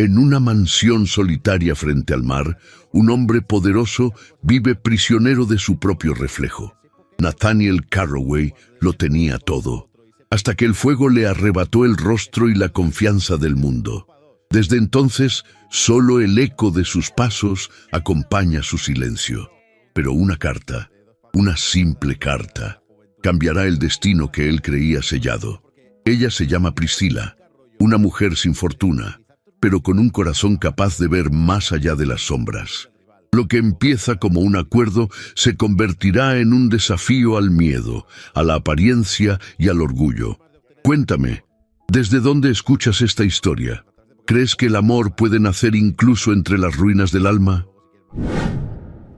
En una mansión solitaria frente al mar, un hombre poderoso vive prisionero de su propio reflejo. Nathaniel Carroway lo tenía todo, hasta que el fuego le arrebató el rostro y la confianza del mundo. Desde entonces, solo el eco de sus pasos acompaña su silencio. Pero una carta, una simple carta, cambiará el destino que él creía sellado. Ella se llama Priscilla, una mujer sin fortuna, pero con un corazón capaz de ver más allá de las sombras. Lo que empieza como un acuerdo se convertirá en un desafío al miedo, a la apariencia y al orgullo. Cuéntame, ¿desde dónde escuchas esta historia? ¿Crees que el amor puede nacer incluso entre las ruinas del alma?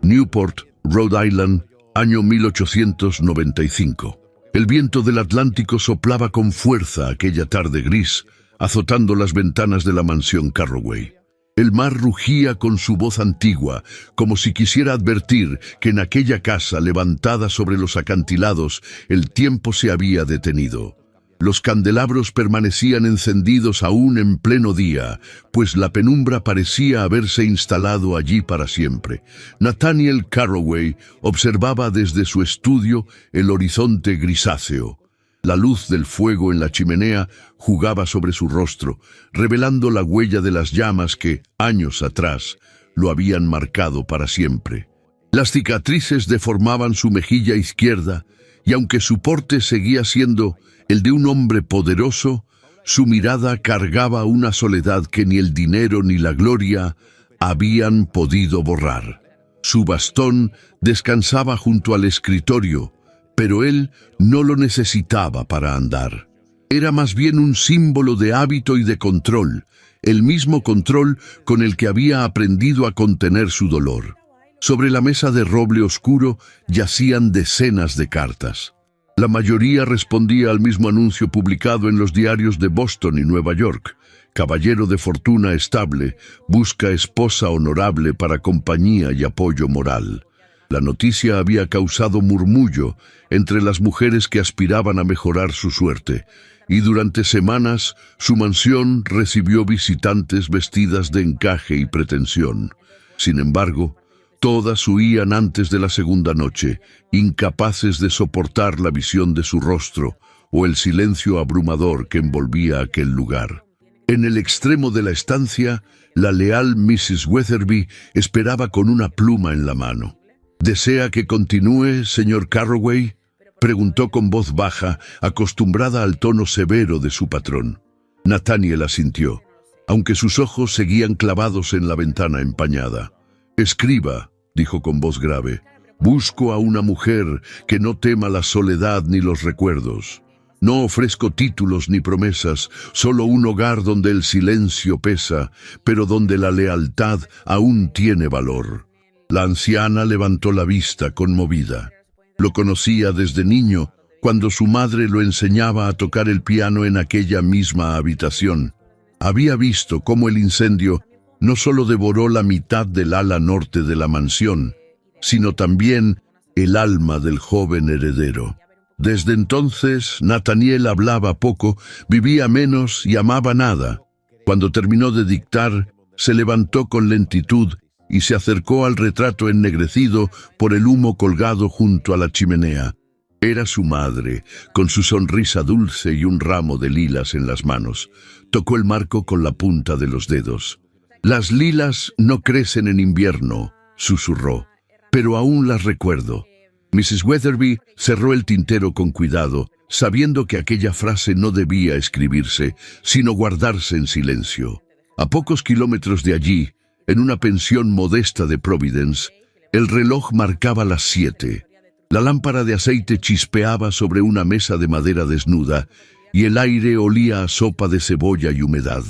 Newport, Rhode Island, año 1895. El viento del Atlántico soplaba con fuerza aquella tarde gris, azotando las ventanas de la mansión Carroway. El mar rugía con su voz antigua, como si quisiera advertir que en aquella casa levantada sobre los acantilados el tiempo se había detenido. Los candelabros permanecían encendidos aún en pleno día, pues la penumbra parecía haberse instalado allí para siempre. Nathaniel Carroway observaba desde su estudio el horizonte grisáceo. La luz del fuego en la chimenea jugaba sobre su rostro, revelando la huella de las llamas que, años atrás, lo habían marcado para siempre. Las cicatrices deformaban su mejilla izquierda, y aunque su porte seguía siendo el de un hombre poderoso, su mirada cargaba una soledad que ni el dinero ni la gloria habían podido borrar. Su bastón descansaba junto al escritorio, pero él no lo necesitaba para andar. Era más bien un símbolo de hábito y de control, el mismo control con el que había aprendido a contener su dolor. Sobre la mesa de roble oscuro yacían decenas de cartas. La mayoría respondía al mismo anuncio publicado en los diarios de Boston y Nueva York. Caballero de fortuna estable, busca esposa honorable para compañía y apoyo moral. La noticia había causado murmullo entre las mujeres que aspiraban a mejorar su suerte, y durante semanas su mansión recibió visitantes vestidas de encaje y pretensión. Sin embargo, todas huían antes de la segunda noche, incapaces de soportar la visión de su rostro o el silencio abrumador que envolvía aquel lugar. En el extremo de la estancia, la leal Mrs. Weatherby esperaba con una pluma en la mano. ¿Desea que continúe, señor Carroway?, preguntó con voz baja, acostumbrada al tono severo de su patrón. Nathaniel asintió, aunque sus ojos seguían clavados en la ventana empañada. «Escriba», dijo con voz grave. «Busco a una mujer que no tema la soledad ni los recuerdos. No ofrezco títulos ni promesas, solo un hogar donde el silencio pesa, pero donde la lealtad aún tiene valor». La anciana levantó la vista conmovida. Lo conocía desde niño, cuando su madre lo enseñaba a tocar el piano en aquella misma habitación. Había visto cómo el incendio no solo devoró la mitad del ala norte de la mansión, sino también el alma del joven heredero. Desde entonces, Nathaniel hablaba poco, vivía menos y amaba nada. Cuando terminó de dictar, se levantó con lentitud y se acercó al retrato ennegrecido por el humo colgado junto a la chimenea. Era su madre, con su sonrisa dulce y un ramo de lilas en las manos. Tocó el marco con la punta de los dedos. «Las lilas no crecen en invierno», susurró, «pero aún las recuerdo». Mrs. Weatherby cerró el tintero con cuidado, sabiendo que aquella frase no debía escribirse, sino guardarse en silencio. A pocos kilómetros de allí, en una pensión modesta de Providence, el reloj marcaba las 7. La lámpara de aceite chispeaba sobre una mesa de madera desnuda, y el aire olía a sopa de cebolla y humedad.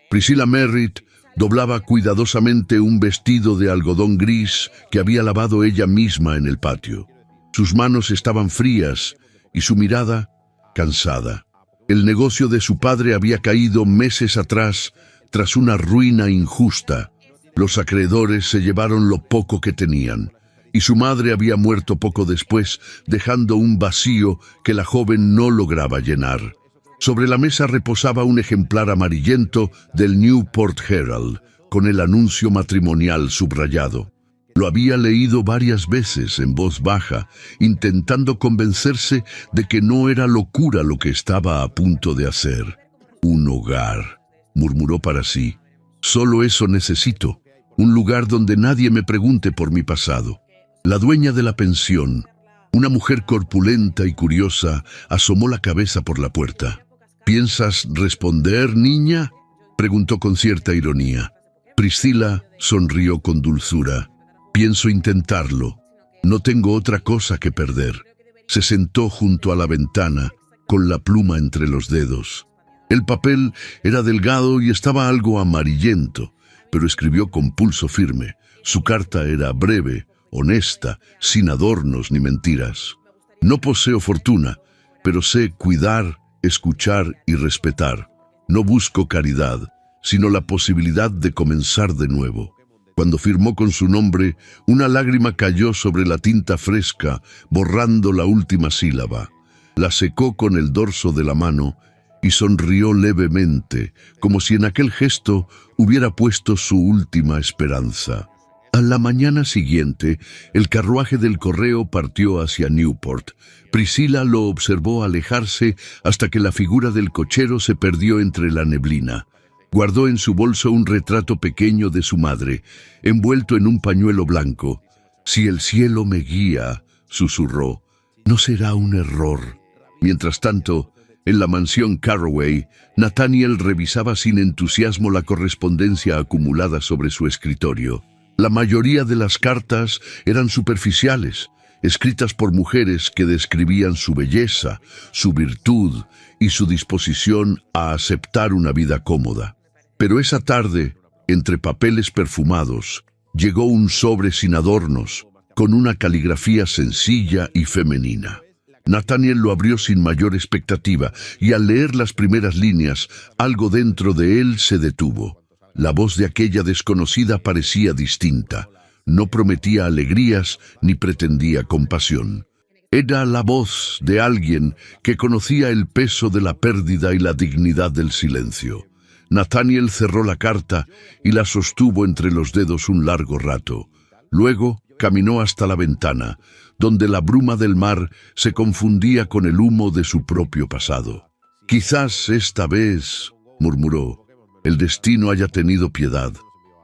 Priscilla Merritt doblaba cuidadosamente un vestido de algodón gris que había lavado ella misma en el patio. Sus manos estaban frías y su mirada cansada. El negocio de su padre había caído meses atrás tras una ruina injusta. Los acreedores se llevaron lo poco que tenían, y su madre había muerto poco después, dejando un vacío que la joven no lograba llenar. Sobre la mesa reposaba un ejemplar amarillento del Newport Herald, con el anuncio matrimonial subrayado. Lo había leído varias veces en voz baja, intentando convencerse de que no era locura lo que estaba a punto de hacer. Un hogar, murmuró para sí. Solo eso necesito, un lugar donde nadie me pregunte por mi pasado. La dueña de la pensión, una mujer corpulenta y curiosa, asomó la cabeza por la puerta. ¿Piensas responder, niña?, preguntó con cierta ironía. Priscila sonrió con dulzura. Pienso intentarlo. No tengo otra cosa que perder. Se sentó junto a la ventana, con la pluma entre los dedos. El papel era delgado y estaba algo amarillento, pero escribió con pulso firme. Su carta era breve, honesta, sin adornos ni mentiras. No poseo fortuna, pero sé cuidar, escuchar y respetar. No busco caridad, sino la posibilidad de comenzar de nuevo. Cuando firmó con su nombre, una lágrima cayó sobre la tinta fresca, borrando la última sílaba. La secó con el dorso de la mano y sonrió levemente, como si en aquel gesto hubiera puesto su última esperanza. A la mañana siguiente, el carruaje del correo partió hacia Newport. Priscila lo observó alejarse hasta que la figura del cochero se perdió entre la neblina. Guardó en su bolso un retrato pequeño de su madre, envuelto en un pañuelo blanco. «Si el cielo me guía», susurró, «no será un error». Mientras tanto, en la mansión Carroway, Nathaniel revisaba sin entusiasmo la correspondencia acumulada sobre su escritorio. La mayoría de las cartas eran superficiales, escritas por mujeres que describían su belleza, su virtud y su disposición a aceptar una vida cómoda. Pero esa tarde, entre papeles perfumados, llegó un sobre sin adornos, con una caligrafía sencilla y femenina. Nathaniel lo abrió sin mayor expectativa, y al leer las primeras líneas, algo dentro de él se detuvo. La voz de aquella desconocida parecía distinta. No prometía alegrías ni pretendía compasión. Era la voz de alguien que conocía el peso de la pérdida y la dignidad del silencio. Nathaniel cerró la carta y la sostuvo entre los dedos un largo rato. Luego caminó hasta la ventana, donde la bruma del mar se confundía con el humo de su propio pasado. «Quizás esta vez», murmuró, «el destino haya tenido piedad».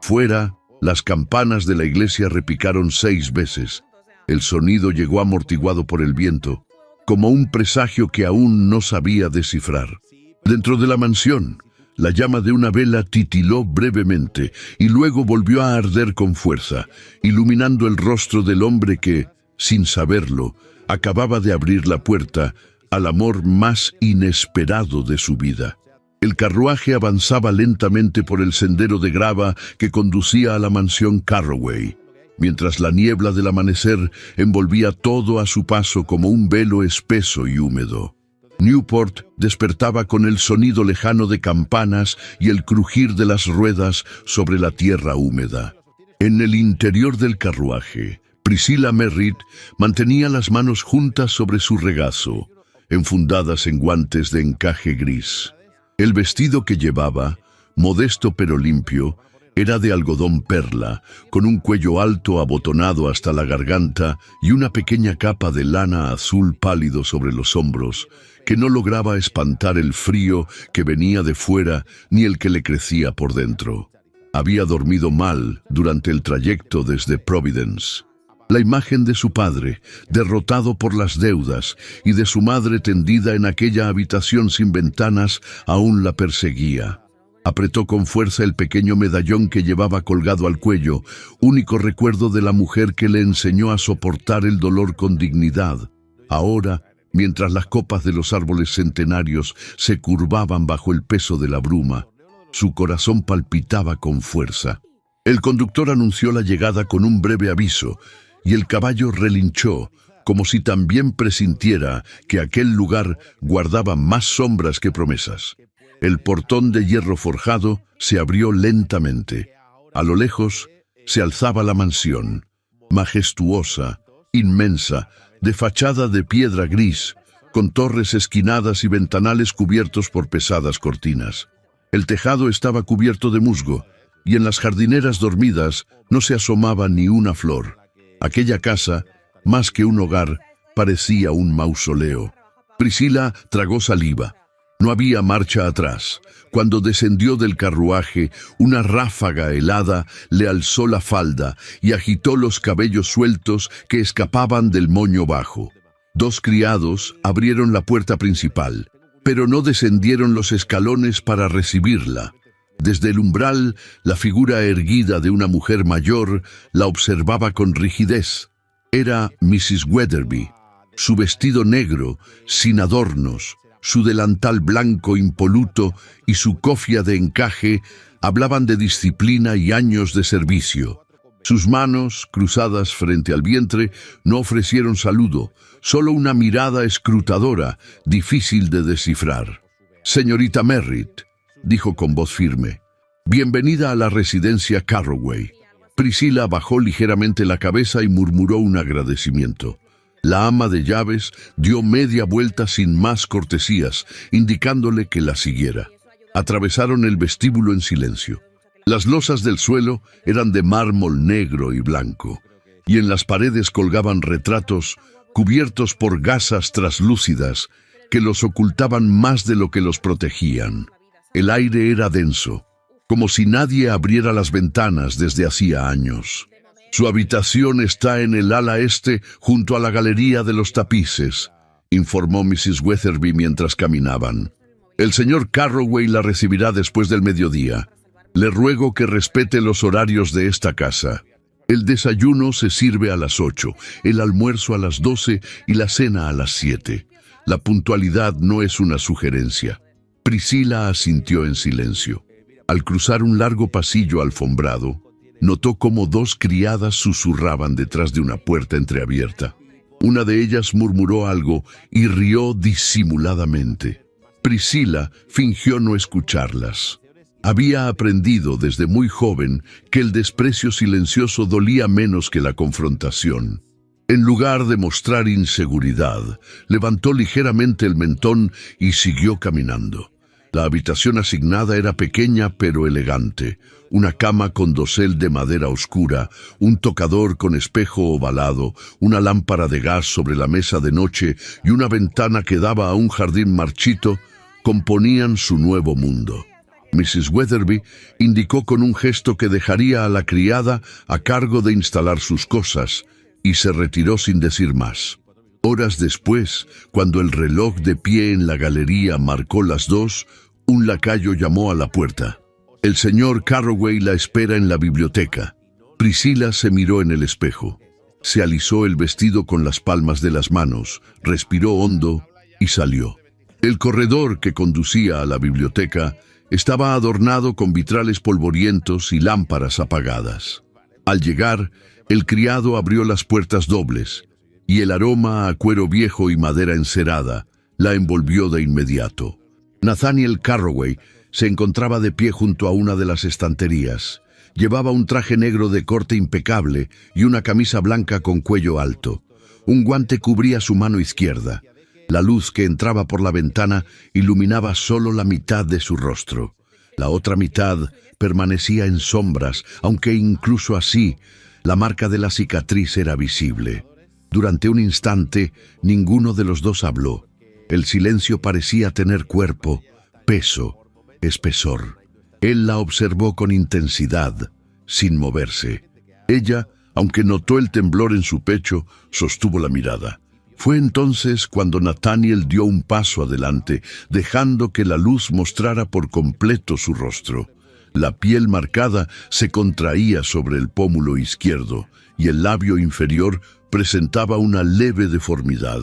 Fuera, las campanas de la iglesia repicaron 6 veces. El sonido llegó amortiguado por el viento, como un presagio que aún no sabía descifrar. Dentro de la mansión, la llama de una vela titiló brevemente y luego volvió a arder con fuerza, iluminando el rostro del hombre que, sin saberlo, acababa de abrir la puerta al amor más inesperado de su vida. El carruaje avanzaba lentamente por el sendero de grava que conducía a la mansión Carroway, mientras la niebla del amanecer envolvía todo a su paso como un velo espeso y húmedo. Newport despertaba con el sonido lejano de campanas y el crujir de las ruedas sobre la tierra húmeda. En el interior del carruaje, Priscilla Merritt mantenía las manos juntas sobre su regazo, enfundadas en guantes de encaje gris. El vestido que llevaba, modesto pero limpio, era de algodón perla, con un cuello alto abotonado hasta la garganta y una pequeña capa de lana azul pálido sobre los hombros, que no lograba espantar el frío que venía de fuera ni el que le crecía por dentro. Había dormido mal durante el trayecto desde Providence. La imagen de su padre, derrotado por las deudas, y de su madre tendida en aquella habitación sin ventanas, aún la perseguía. Apretó con fuerza el pequeño medallón que llevaba colgado al cuello, único recuerdo de la mujer que le enseñó a soportar el dolor con dignidad. Ahora, mientras las copas de los árboles centenarios se curvaban bajo el peso de la bruma, su corazón palpitaba con fuerza. El conductor anunció la llegada con un breve aviso, y el caballo relinchó, como si también presintiera que aquel lugar guardaba más sombras que promesas. El portón de hierro forjado se abrió lentamente. A lo lejos se alzaba la mansión, majestuosa, inmensa, de fachada de piedra gris, con torres esquinadas y ventanales cubiertos por pesadas cortinas. El tejado estaba cubierto de musgo, y en las jardineras dormidas no se asomaba ni una flor. Aquella casa, más que un hogar, parecía un mausoleo. Priscila tragó saliva. No había marcha atrás. Cuando descendió del carruaje, una ráfaga helada le alzó la falda y agitó los cabellos sueltos que escapaban del moño bajo. 2 criados abrieron la puerta principal, pero no descendieron los escalones para recibirla. Desde el umbral, la figura erguida de una mujer mayor la observaba con rigidez. Era Mrs. Weatherby. Su vestido negro, sin adornos, su delantal blanco impoluto y su cofia de encaje hablaban de disciplina y años de servicio. Sus manos, cruzadas frente al vientre, no ofrecieron saludo, solo una mirada escrutadora, difícil de descifrar. «Señorita Merritt», dijo con voz firme, «bienvenida a la residencia Carroway». Priscila bajó ligeramente la cabeza y murmuró un agradecimiento. La ama de llaves dio media vuelta sin más cortesías, indicándole que la siguiera. Atravesaron el vestíbulo en silencio. Las losas del suelo eran de mármol negro y blanco, y en las paredes colgaban retratos cubiertos por gasas traslúcidas que los ocultaban más de lo que los protegían. El aire era denso, como si nadie abriera las ventanas desde hacía años. «Su habitación está en el ala este, junto a la galería de los tapices», informó Mrs. Weatherby mientras caminaban. «El señor Carroway la recibirá después del mediodía. Le ruego que respete los horarios de esta casa. El desayuno se sirve a las 8, el almuerzo a las 12 y la cena a las 7. La puntualidad no es una sugerencia». Priscila asintió en silencio. Al cruzar un largo pasillo alfombrado, notó cómo 2 criadas susurraban detrás de una puerta entreabierta. Una de ellas murmuró algo y rió disimuladamente. Priscila fingió no escucharlas. Había aprendido desde muy joven que el desprecio silencioso dolía menos que la confrontación. En lugar de mostrar inseguridad, levantó ligeramente el mentón y siguió caminando. La habitación asignada era pequeña pero elegante. Una cama con dosel de madera oscura, un tocador con espejo ovalado, una lámpara de gas sobre la mesa de noche y una ventana que daba a un jardín marchito componían su nuevo mundo. Mrs. Weatherby indicó con un gesto que dejaría a la criada a cargo de instalar sus cosas y se retiró sin decir más. Horas después, cuando el reloj de pie en la galería marcó las 2, un lacayo llamó a la puerta. «El señor Carroway la espera en la biblioteca». Priscila se miró en el espejo. Se alisó el vestido con las palmas de las manos, respiró hondo y salió. El corredor que conducía a la biblioteca estaba adornado con vitrales polvorientos y lámparas apagadas. Al llegar, el criado abrió las puertas dobles, y el aroma a cuero viejo y madera encerada la envolvió de inmediato. Nathaniel Carroway se encontraba de pie junto a una de las estanterías. Llevaba un traje negro de corte impecable y una camisa blanca con cuello alto. Un guante cubría su mano izquierda. La luz que entraba por la ventana iluminaba solo la mitad de su rostro. La otra mitad permanecía en sombras, aunque incluso así, la marca de la cicatriz era visible. Durante un instante, ninguno de los dos habló. El silencio parecía tener cuerpo, peso, espesor. Él la observó con intensidad, sin moverse. Ella, aunque notó el temblor en su pecho, sostuvo la mirada. Fue entonces cuando Nathaniel dio un paso adelante, dejando que la luz mostrara por completo su rostro. La piel marcada se contraía sobre el pómulo izquierdo y el labio inferior presentaba una leve deformidad.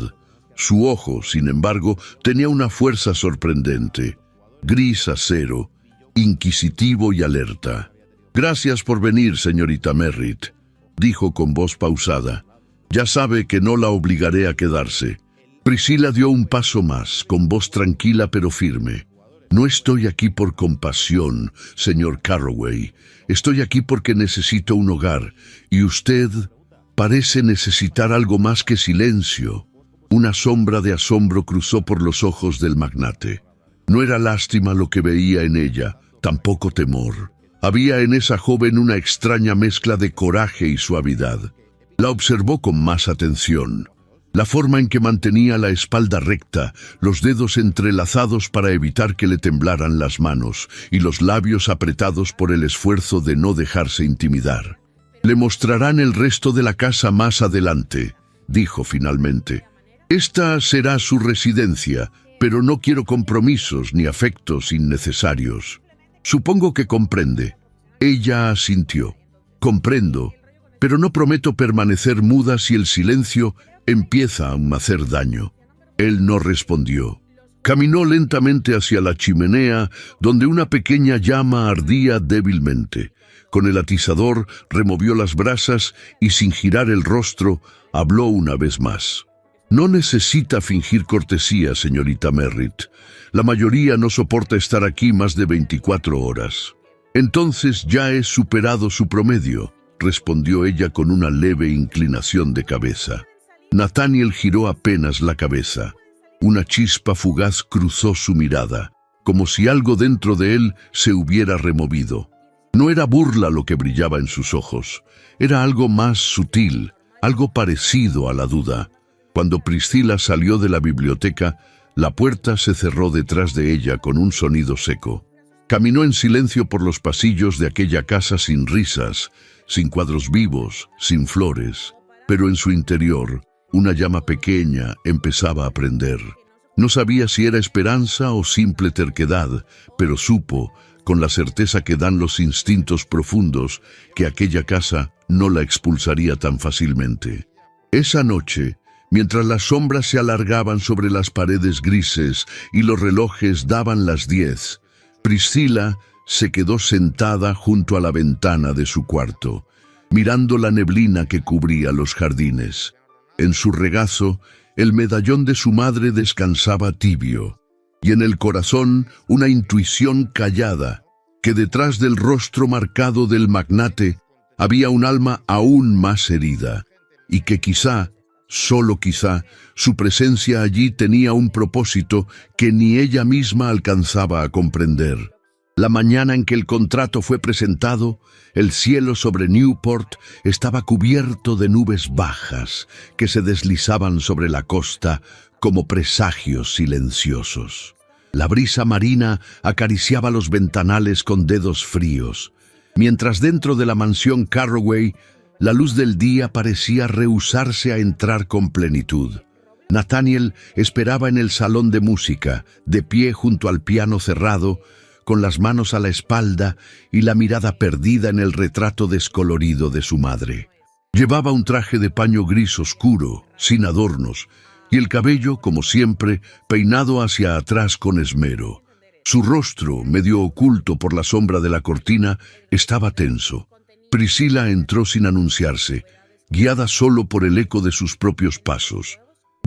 Su ojo, sin embargo, tenía una fuerza sorprendente, gris acero, inquisitivo y alerta. «Gracias por venir, señorita Merritt», dijo con voz pausada. «Ya sabe que no la obligaré a quedarse». Priscila dio un paso más, con voz tranquila pero firme. «No estoy aquí por compasión, señor Carroway. Estoy aquí porque necesito un hogar, y usted parece necesitar algo más que silencio». Una sombra de asombro cruzó por los ojos del magnate. No era lástima lo que veía en ella, tampoco temor. Había en esa joven una extraña mezcla de coraje y suavidad. La observó con más atención. La forma en que mantenía la espalda recta, los dedos entrelazados para evitar que le temblaran las manos y los labios apretados por el esfuerzo de no dejarse intimidar. «Le mostrarán el resto de la casa más adelante», dijo finalmente. «Esta será su residencia, pero no quiero compromisos ni afectos innecesarios. Supongo que comprende». Ella asintió. «Comprendo, pero no prometo permanecer muda si el silencio empieza a hacer daño». Él no respondió. Caminó lentamente hacia la chimenea, donde una pequeña llama ardía débilmente. Con el atizador removió las brasas y, sin girar el rostro, habló una vez más. «No necesita fingir cortesía, señorita Merritt. La mayoría no soporta estar aquí más de 24 horas. Entonces ya he superado su promedio», respondió ella con una leve inclinación de cabeza. Nathaniel giró apenas la cabeza. Una chispa fugaz cruzó su mirada, como si algo dentro de él se hubiera removido. No era burla lo que brillaba en sus ojos, era algo más sutil, algo parecido a la duda. Cuando Priscila salió de la biblioteca, la puerta se cerró detrás de ella con un sonido seco. Caminó en silencio por los pasillos de aquella casa sin risas, sin cuadros vivos, sin flores, pero en su interior, una llama pequeña empezaba a prender. No sabía si era esperanza o simple terquedad, pero supo, con la certeza que dan los instintos profundos, que aquella casa no la expulsaría tan fácilmente. Esa noche, mientras las sombras se alargaban sobre las paredes grises y los relojes daban las 10, Priscila se quedó sentada junto a la ventana de su cuarto, mirando la neblina que cubría los jardines. En su regazo, el medallón de su madre descansaba tibio, y en el corazón una intuición callada, que detrás del rostro marcado del magnate había un alma aún más herida, y que quizá, solo quizá, su presencia allí tenía un propósito que ni ella misma alcanzaba a comprender. La mañana en que el contrato fue presentado, el cielo sobre Newport estaba cubierto de nubes bajas que se deslizaban sobre la costa como presagios silenciosos. La brisa marina acariciaba los ventanales con dedos fríos, mientras dentro de la mansión Carroway la luz del día parecía rehusarse a entrar con plenitud. Nathaniel esperaba en el salón de música, de pie junto al piano cerrado, con las manos a la espalda y la mirada perdida en el retrato descolorido de su madre. Llevaba un traje de paño gris oscuro, sin adornos, y el cabello, como siempre, peinado hacia atrás con esmero. Su rostro, medio oculto por la sombra de la cortina, estaba tenso. Priscila entró sin anunciarse, guiada solo por el eco de sus propios pasos.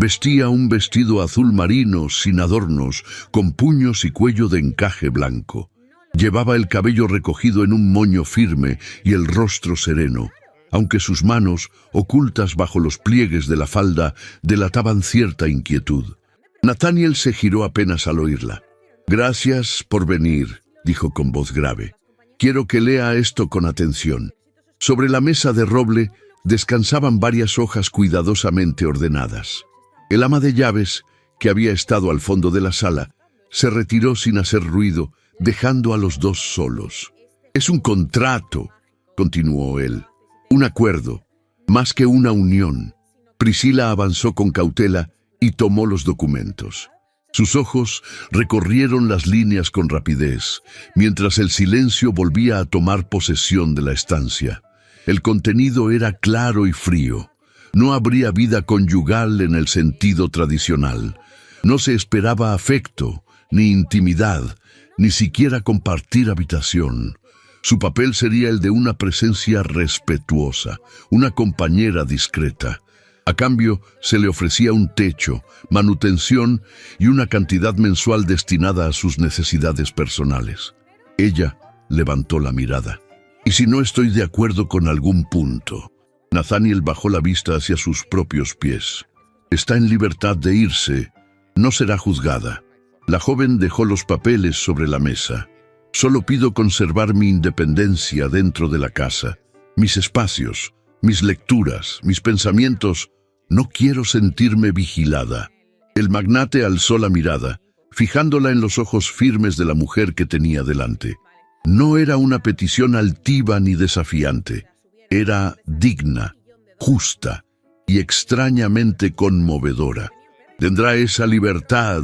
Vestía un vestido azul marino, sin adornos, con puños y cuello de encaje blanco. Llevaba el cabello recogido en un moño firme y el rostro sereno, aunque sus manos, ocultas bajo los pliegues de la falda, delataban cierta inquietud. Nathaniel se giró apenas al oírla. «Gracias por venir», dijo con voz grave. «Quiero que lea esto con atención». Sobre la mesa de roble descansaban varias hojas cuidadosamente ordenadas. El ama de llaves, que había estado al fondo de la sala, se retiró sin hacer ruido, dejando a los dos solos. «Es un contrato», continuó él, «un acuerdo, más que una unión». Priscila avanzó con cautela y tomó los documentos. Sus ojos recorrieron las líneas con rapidez, mientras el silencio volvía a tomar posesión de la estancia. El contenido era claro y frío. No habría vida conyugal en el sentido tradicional. No se esperaba afecto, ni intimidad, ni siquiera compartir habitación. Su papel sería el de una presencia respetuosa, una compañera discreta. A cambio, se le ofrecía un techo, manutención y una cantidad mensual destinada a sus necesidades personales. Ella levantó la mirada. «¿Y si no estoy de acuerdo con algún punto?» Nathaniel bajó la vista hacia sus propios pies. Está en libertad de irse. No será juzgada. La joven dejó los papeles sobre la mesa. Solo pido conservar mi independencia dentro de la casa, mis espacios, mis lecturas, mis pensamientos. No quiero sentirme vigilada. El magnate alzó la mirada, fijándola en los ojos firmes de la mujer que tenía delante. No era una petición altiva ni desafiante. Era digna, justa y extrañamente conmovedora. «Tendrá esa libertad»,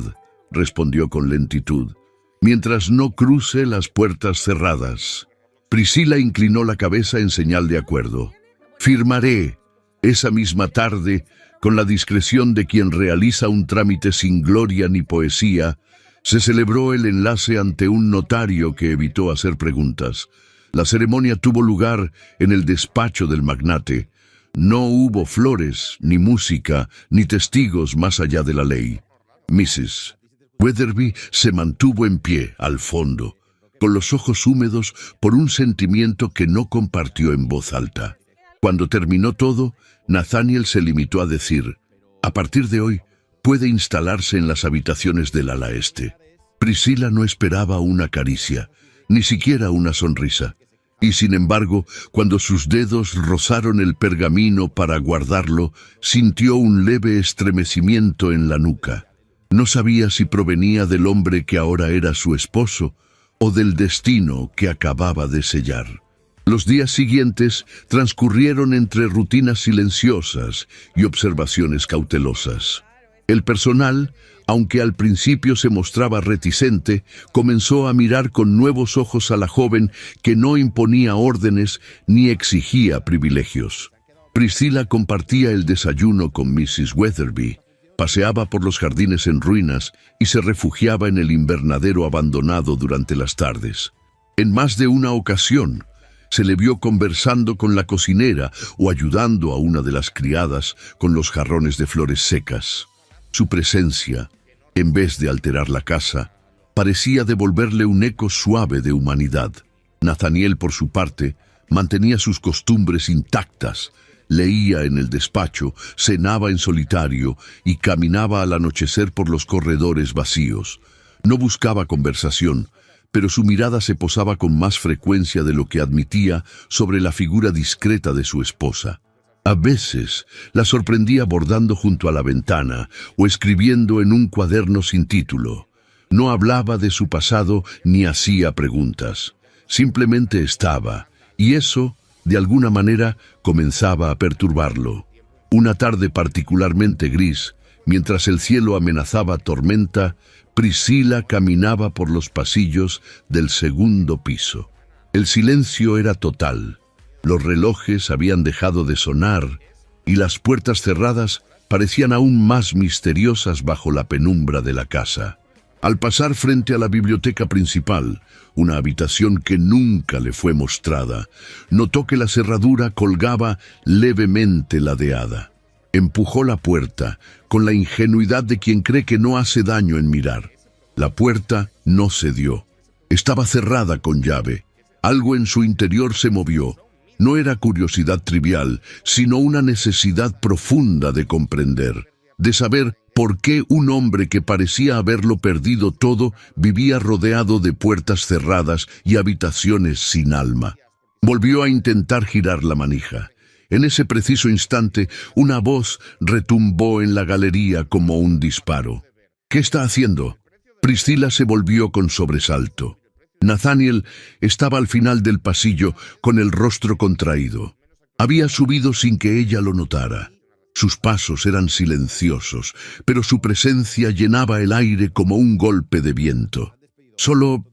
respondió con lentitud, «mientras no cruce las puertas cerradas». Priscila inclinó la cabeza en señal de acuerdo. «Firmaré». Esa misma tarde, con la discreción de quien realiza un trámite sin gloria ni poesía, se celebró el enlace ante un notario que evitó hacer preguntas. La ceremonia tuvo lugar en el despacho del magnate. No hubo flores, ni música, ni testigos más allá de la ley. Mrs. Weatherby se mantuvo en pie, al fondo, con los ojos húmedos por un sentimiento que no compartió en voz alta. Cuando terminó todo, Nathaniel se limitó a decir: «A partir de hoy, puede instalarse en las habitaciones del ala este». Priscila no esperaba una caricia, ni siquiera una sonrisa. Y sin embargo, cuando sus dedos rozaron el pergamino para guardarlo, sintió un leve estremecimiento en la nuca. No sabía si provenía del hombre que ahora era su esposo o del destino que acababa de sellar. Los días siguientes transcurrieron entre rutinas silenciosas y observaciones cautelosas. El personal, aunque al principio se mostraba reticente, comenzó a mirar con nuevos ojos a la joven que no imponía órdenes ni exigía privilegios. Priscila compartía el desayuno con Mrs. Weatherby, paseaba por los jardines en ruinas y se refugiaba en el invernadero abandonado durante las tardes. En más de una ocasión, se le vio conversando con la cocinera o ayudando a una de las criadas con los jarrones de flores secas. Su presencia, en vez de alterar la casa, parecía devolverle un eco suave de humanidad. Nathaniel, por su parte, mantenía sus costumbres intactas, leía en el despacho, cenaba en solitario y caminaba al anochecer por los corredores vacíos. No buscaba conversación, pero su mirada se posaba con más frecuencia de lo que admitía sobre la figura discreta de su esposa. A veces la sorprendía bordando junto a la ventana o escribiendo en un cuaderno sin título. No hablaba de su pasado ni hacía preguntas. Simplemente estaba, y eso, de alguna manera, comenzaba a perturbarlo. Una tarde particularmente gris, mientras el cielo amenazaba tormenta, Priscila caminaba por los pasillos del segundo piso. El silencio era total. Los relojes habían dejado de sonar y las puertas cerradas parecían aún más misteriosas bajo la penumbra de la casa. Al pasar frente a la biblioteca principal, una habitación que nunca le fue mostrada, notó que la cerradura colgaba levemente ladeada. Empujó la puerta con la ingenuidad de quien cree que no hace daño en mirar. La puerta no cedió. Estaba cerrada con llave. Algo en su interior se movió. No era curiosidad trivial, sino una necesidad profunda de comprender, de saber por qué un hombre que parecía haberlo perdido todo vivía rodeado de puertas cerradas y habitaciones sin alma. Volvió a intentar girar la manija. En ese preciso instante, una voz retumbó en la galería como un disparo. «¿Qué está haciendo?». Priscila se volvió con sobresalto. Nathaniel estaba al final del pasillo con el rostro contraído. Había subido sin que ella lo notara. Sus pasos eran silenciosos, pero su presencia llenaba el aire como un golpe de viento. Solo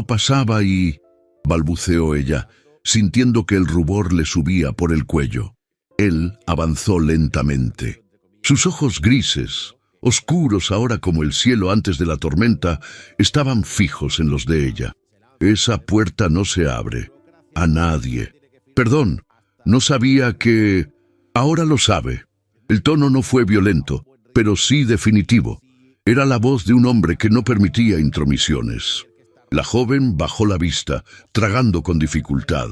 pasaba y... balbuceó ella, sintiendo que el rubor le subía por el cuello. Él avanzó lentamente. Sus ojos grises, oscuros ahora como el cielo antes de la tormenta, estaban fijos en los de ella. «Esa puerta no se abre. A nadie». «Perdón, no sabía que...». «Ahora lo sabe». El tono no fue violento, pero sí definitivo. Era la voz de un hombre que no permitía intromisiones. La joven bajó la vista, tragando con dificultad.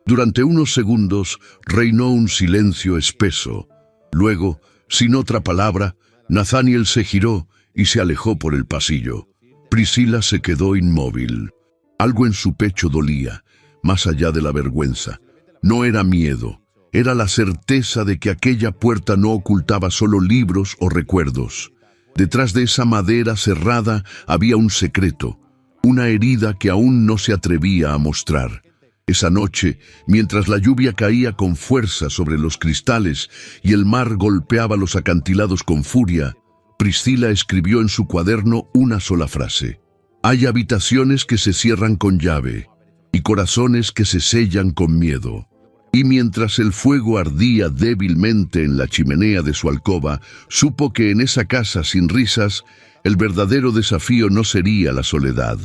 Durante unos segundos reinó un silencio espeso. Luego Sin otra palabra, Nathaniel se giró y se alejó por el pasillo. Priscila se quedó inmóvil. Algo en su pecho dolía, más allá de la vergüenza. No era miedo, era la certeza de que aquella puerta no ocultaba solo libros o recuerdos. Detrás de esa madera cerrada había un secreto, una herida que aún no se atrevía a mostrar. Esa noche, mientras la lluvia caía con fuerza sobre los cristales y el mar golpeaba los acantilados con furia, Priscila escribió en su cuaderno una sola frase: «Hay habitaciones que se cierran con llave y corazones que se sellan con miedo». Y mientras el fuego ardía débilmente en la chimenea de su alcoba, supo que en esa casa sin risas, el verdadero desafío no sería la soledad,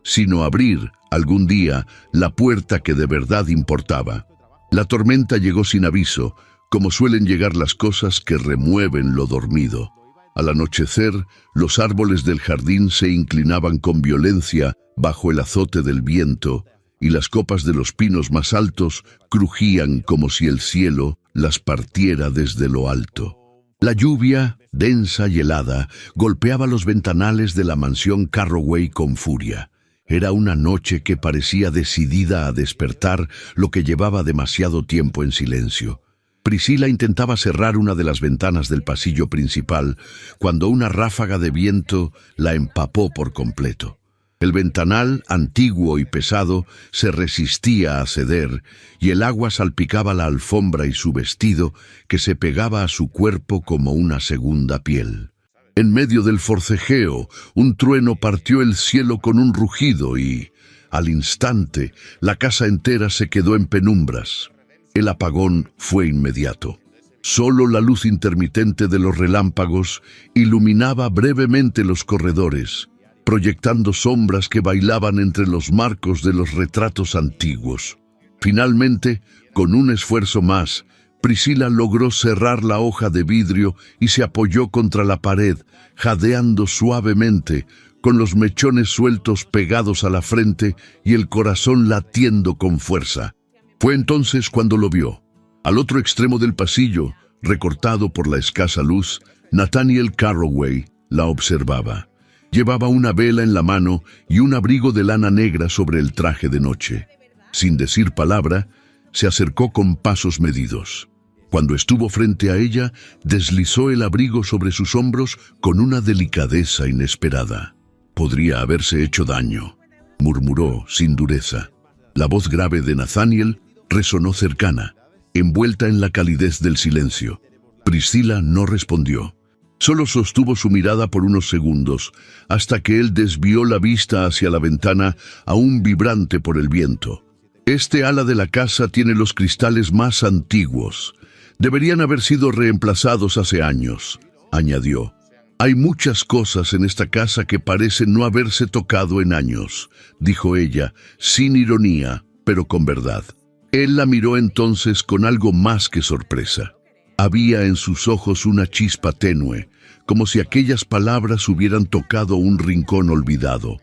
sino abrir, algún día, la puerta que de verdad importaba. La tormenta llegó sin aviso, como suelen llegar las cosas que remueven lo dormido. Al anochecer, los árboles del jardín se inclinaban con violencia bajo el azote del viento, y las copas de los pinos más altos crujían como si el cielo las partiera desde lo alto. La lluvia, densa y helada, golpeaba los ventanales de la mansión Carroway con furia. Era una noche que parecía decidida a despertar lo que llevaba demasiado tiempo en silencio. Priscila intentaba cerrar una de las ventanas del pasillo principal cuando una ráfaga de viento la empapó por completo. El ventanal, antiguo y pesado, se resistía a ceder y el agua salpicaba la alfombra y su vestido, que se pegaba a su cuerpo como una segunda piel. En medio del forcejeo, un trueno partió el cielo con un rugido y, al instante, la casa entera se quedó en penumbras. El apagón fue inmediato. Solo la luz intermitente de los relámpagos iluminaba brevemente los corredores, proyectando sombras que bailaban entre los marcos de los retratos antiguos. Finalmente, con un esfuerzo más, Priscila logró cerrar la hoja de vidrio y se apoyó contra la pared, jadeando suavemente, con los mechones sueltos pegados a la frente y el corazón latiendo con fuerza. Fue entonces cuando lo vio. Al otro extremo del pasillo, recortado por la escasa luz, Nathaniel Carroway la observaba. Llevaba una vela en la mano y un abrigo de lana negra sobre el traje de noche. Sin decir palabra, se acercó con pasos medidos. Cuando estuvo frente a ella, deslizó el abrigo sobre sus hombros con una delicadeza inesperada. «Podría haberse hecho daño», murmuró sin dureza. La voz grave de Nathaniel resonó cercana, envuelta en la calidez del silencio. Priscila no respondió. Solo sostuvo su mirada por unos segundos, hasta que él desvió la vista hacia la ventana, aún vibrante por el viento. «Este ala de la casa tiene los cristales más antiguos. Deberían haber sido reemplazados hace años», añadió. «Hay muchas cosas en esta casa que parecen no haberse tocado en años», dijo ella, sin ironía, pero con verdad. Él la miró entonces con algo más que sorpresa. Había en sus ojos una chispa tenue, como si aquellas palabras hubieran tocado un rincón olvidado.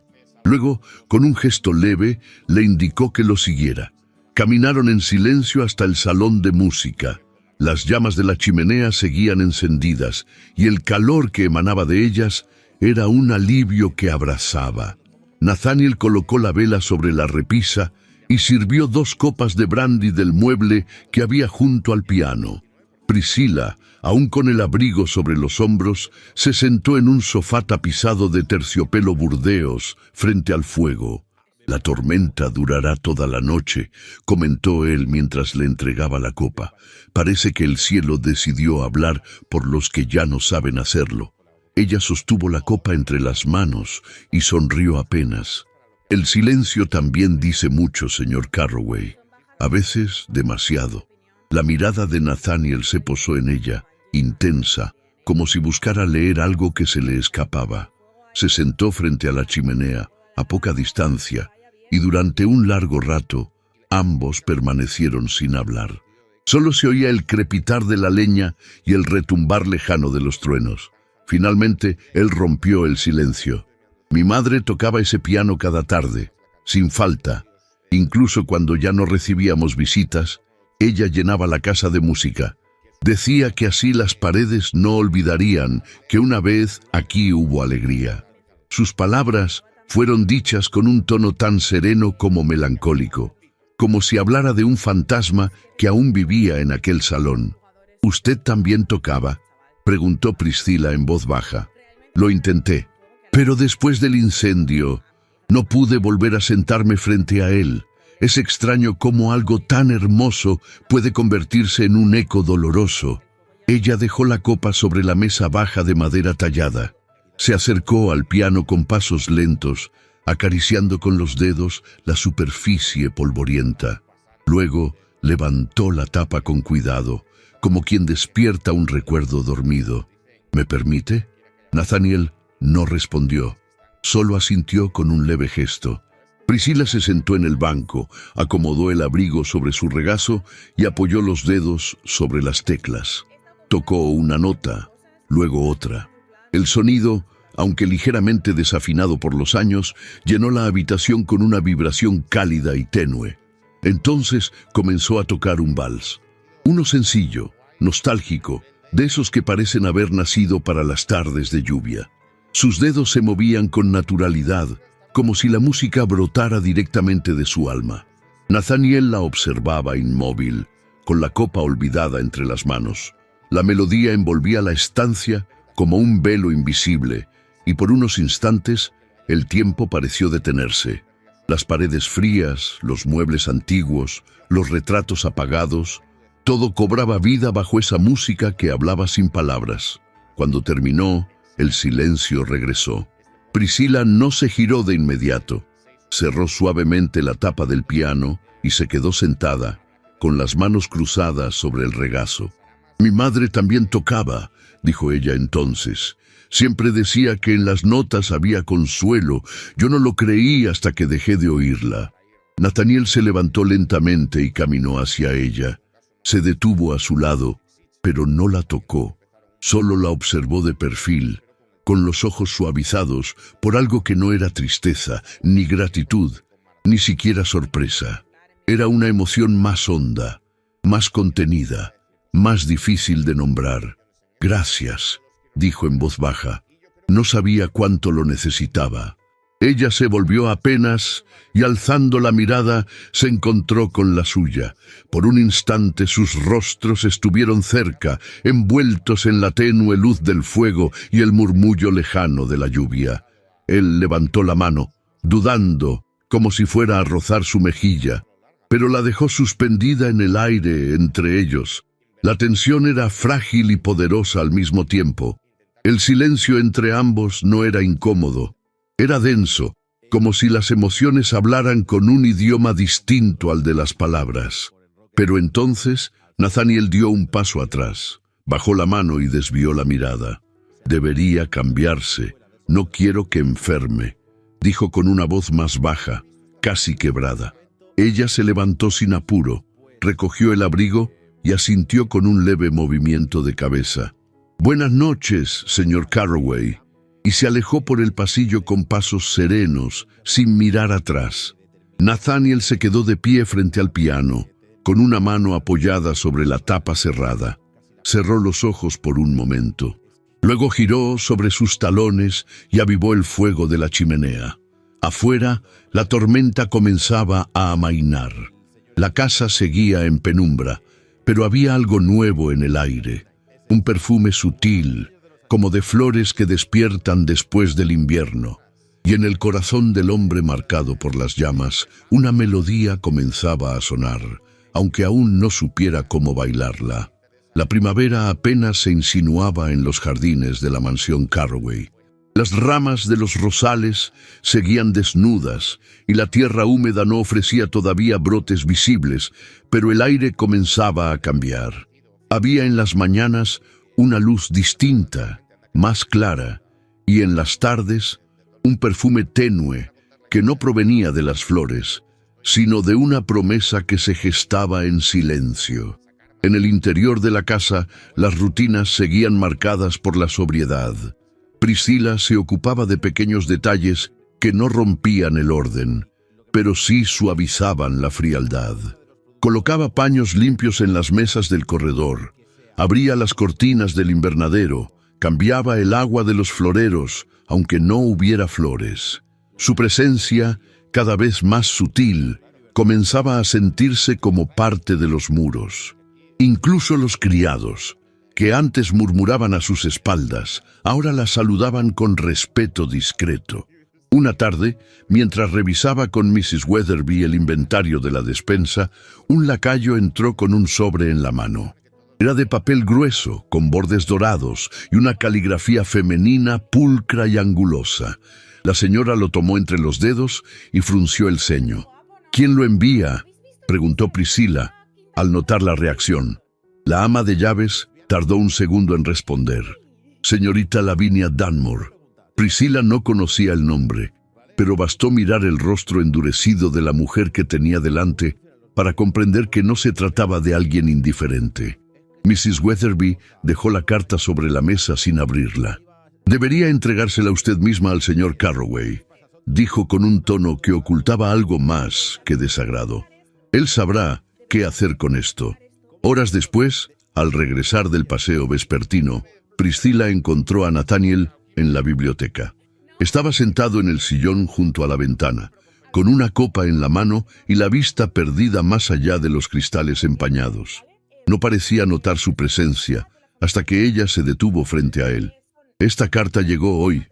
Luego, con un gesto leve, le indicó que lo siguiera. Caminaron en silencio hasta el salón de música. Las llamas de la chimenea seguían encendidas, y el calor que emanaba de ellas era un alivio que abrazaba. Nathaniel colocó la vela sobre la repisa y sirvió 2 copas de brandy del mueble que había junto al piano. Priscila, aún con el abrigo sobre los hombros, se sentó en un sofá tapizado de terciopelo burdeos frente al fuego. «La tormenta durará toda la noche», comentó él mientras le entregaba la copa. «Parece que el cielo decidió hablar por los que ya no saben hacerlo». Ella sostuvo la copa entre las manos y sonrió apenas. «El silencio también dice mucho, señor Carroway. A veces demasiado». La mirada de Nathaniel se posó en ella, intensa, como si buscara leer algo que se le escapaba. Se sentó frente a la chimenea, a poca distancia, y durante un largo rato, ambos permanecieron sin hablar. Solo se oía el crepitar de la leña y el retumbar lejano de los truenos. Finalmente, él rompió el silencio. «Mi madre tocaba ese piano cada tarde, sin falta. Incluso cuando ya no recibíamos visitas, ella llenaba la casa de música. Decía que así las paredes no olvidarían que una vez aquí hubo alegría. Sus palabras fueron dichas con un tono tan sereno como melancólico, como si hablara de un fantasma que aún vivía en aquel salón. ¿Usted también tocaba?, preguntó Priscila en voz baja. Lo intenté, pero después del incendio no pude volver a sentarme frente a él. Es extraño cómo algo tan hermoso puede convertirse en un eco doloroso. Ella dejó la copa sobre la mesa baja de madera tallada. Se acercó al piano con pasos lentos, acariciando con los dedos la superficie polvorienta. Luego levantó la tapa con cuidado, como quien despierta un recuerdo dormido. ¿Me permite? Nathaniel no respondió, solo asintió con un leve gesto. Priscila se sentó en el banco, acomodó el abrigo sobre su regazo y apoyó los dedos sobre las teclas. Tocó una nota, luego otra. El sonido, aunque ligeramente desafinado por los años, llenó la habitación con una vibración cálida y tenue. Entonces comenzó a tocar un vals. Uno sencillo, nostálgico, de esos que parecen haber nacido para las tardes de lluvia. Sus dedos se movían con naturalidad, como si la música brotara directamente de su alma. Nathaniel la observaba inmóvil, con la copa olvidada entre las manos. La melodía envolvía la estancia como un velo invisible, y por unos instantes el tiempo pareció detenerse. Las paredes frías, los muebles antiguos, los retratos apagados, todo cobraba vida bajo esa música que hablaba sin palabras. Cuando terminó, el silencio regresó. Priscila no se giró de inmediato. Cerró suavemente la tapa del piano y se quedó sentada, con las manos cruzadas sobre el regazo. «Mi madre también tocaba», dijo ella entonces. «Siempre decía que en las notas había consuelo. Yo no lo creí hasta que dejé de oírla». Nathaniel se levantó lentamente y caminó hacia ella. Se detuvo a su lado, pero no la tocó. Solo la observó de perfil, con los ojos suavizados por algo que no era tristeza, ni gratitud, ni siquiera sorpresa. Era una emoción más honda, más contenida, más difícil de nombrar. «Gracias», dijo en voz baja. No sabía cuánto lo necesitaba. Ella se volvió apenas y alzando la mirada se encontró con la suya. Por un instante sus rostros estuvieron cerca, envueltos en la tenue luz del fuego y el murmullo lejano de la lluvia. Él levantó la mano, dudando, como si fuera a rozar su mejilla, pero la dejó suspendida en el aire entre ellos. La tensión era frágil y poderosa al mismo tiempo. El silencio entre ambos no era incómodo. Era denso, como si las emociones hablaran con un idioma distinto al de las palabras. Pero entonces Nathaniel dio un paso atrás, bajó la mano y desvió la mirada. «Debería cambiarse. No quiero que enferme», dijo con una voz más baja, casi quebrada. Ella se levantó sin apuro, recogió el abrigo y asintió con un leve movimiento de cabeza. «Buenas noches, señor Carroway», y se alejó por el pasillo con pasos serenos, sin mirar atrás. Nathaniel se quedó de pie frente al piano, con una mano apoyada sobre la tapa cerrada. Cerró los ojos por un momento. Luego giró sobre sus talones y avivó el fuego de la chimenea. Afuera, la tormenta comenzaba a amainar. La casa seguía en penumbra, pero había algo nuevo en el aire. Un perfume sutil, como de flores que despiertan después del invierno. Y en el corazón del hombre marcado por las llamas, una melodía comenzaba a sonar, aunque aún no supiera cómo bailarla. La primavera apenas se insinuaba en los jardines de la mansión Carroway. Las ramas de los rosales seguían desnudas y la tierra húmeda no ofrecía todavía brotes visibles, pero el aire comenzaba a cambiar. Había en las mañanas una luz distinta, más clara, y en las tardes un perfume tenue que no provenía de las flores, sino de una promesa que se gestaba en silencio. En el interior de la casa, las rutinas seguían marcadas por la sobriedad. Priscila se ocupaba de pequeños detalles que no rompían el orden, pero sí suavizaban la frialdad. Colocaba paños limpios en las mesas del corredor, Abría las cortinas del invernadero, cambiaba el agua de los floreros, aunque no hubiera flores. Su presencia, cada vez más sutil, comenzaba a sentirse como parte de los muros. Incluso los criados, que antes murmuraban a sus espaldas, ahora la saludaban con respeto discreto. Una tarde, mientras revisaba con Mrs. Weatherby el inventario de la despensa, un lacayo entró con un sobre en la mano. Era de papel grueso, con bordes dorados y una caligrafía femenina pulcra y angulosa. La señora lo tomó entre los dedos y frunció el ceño. «¿Quién lo envía?», preguntó Priscilla, al notar la reacción. La ama de llaves tardó un segundo en responder. «Señorita Lavinia Dunmore». Priscilla no conocía el nombre, pero bastó mirar el rostro endurecido de la mujer que tenía delante para comprender que no se trataba de alguien indiferente. Mrs. Weatherby dejó la carta sobre la mesa sin abrirla. «Debería entregársela usted misma al señor Carroway», dijo con un tono que ocultaba algo más que desagrado. «Él sabrá qué hacer con esto». Horas después, al regresar del paseo vespertino, Priscilla encontró a Nathaniel en la biblioteca. Estaba sentado en el sillón junto a la ventana, con una copa en la mano y la vista perdida más allá de los cristales empañados. No parecía notar su presencia, hasta que ella se detuvo frente a él. «Esta carta llegó hoy»,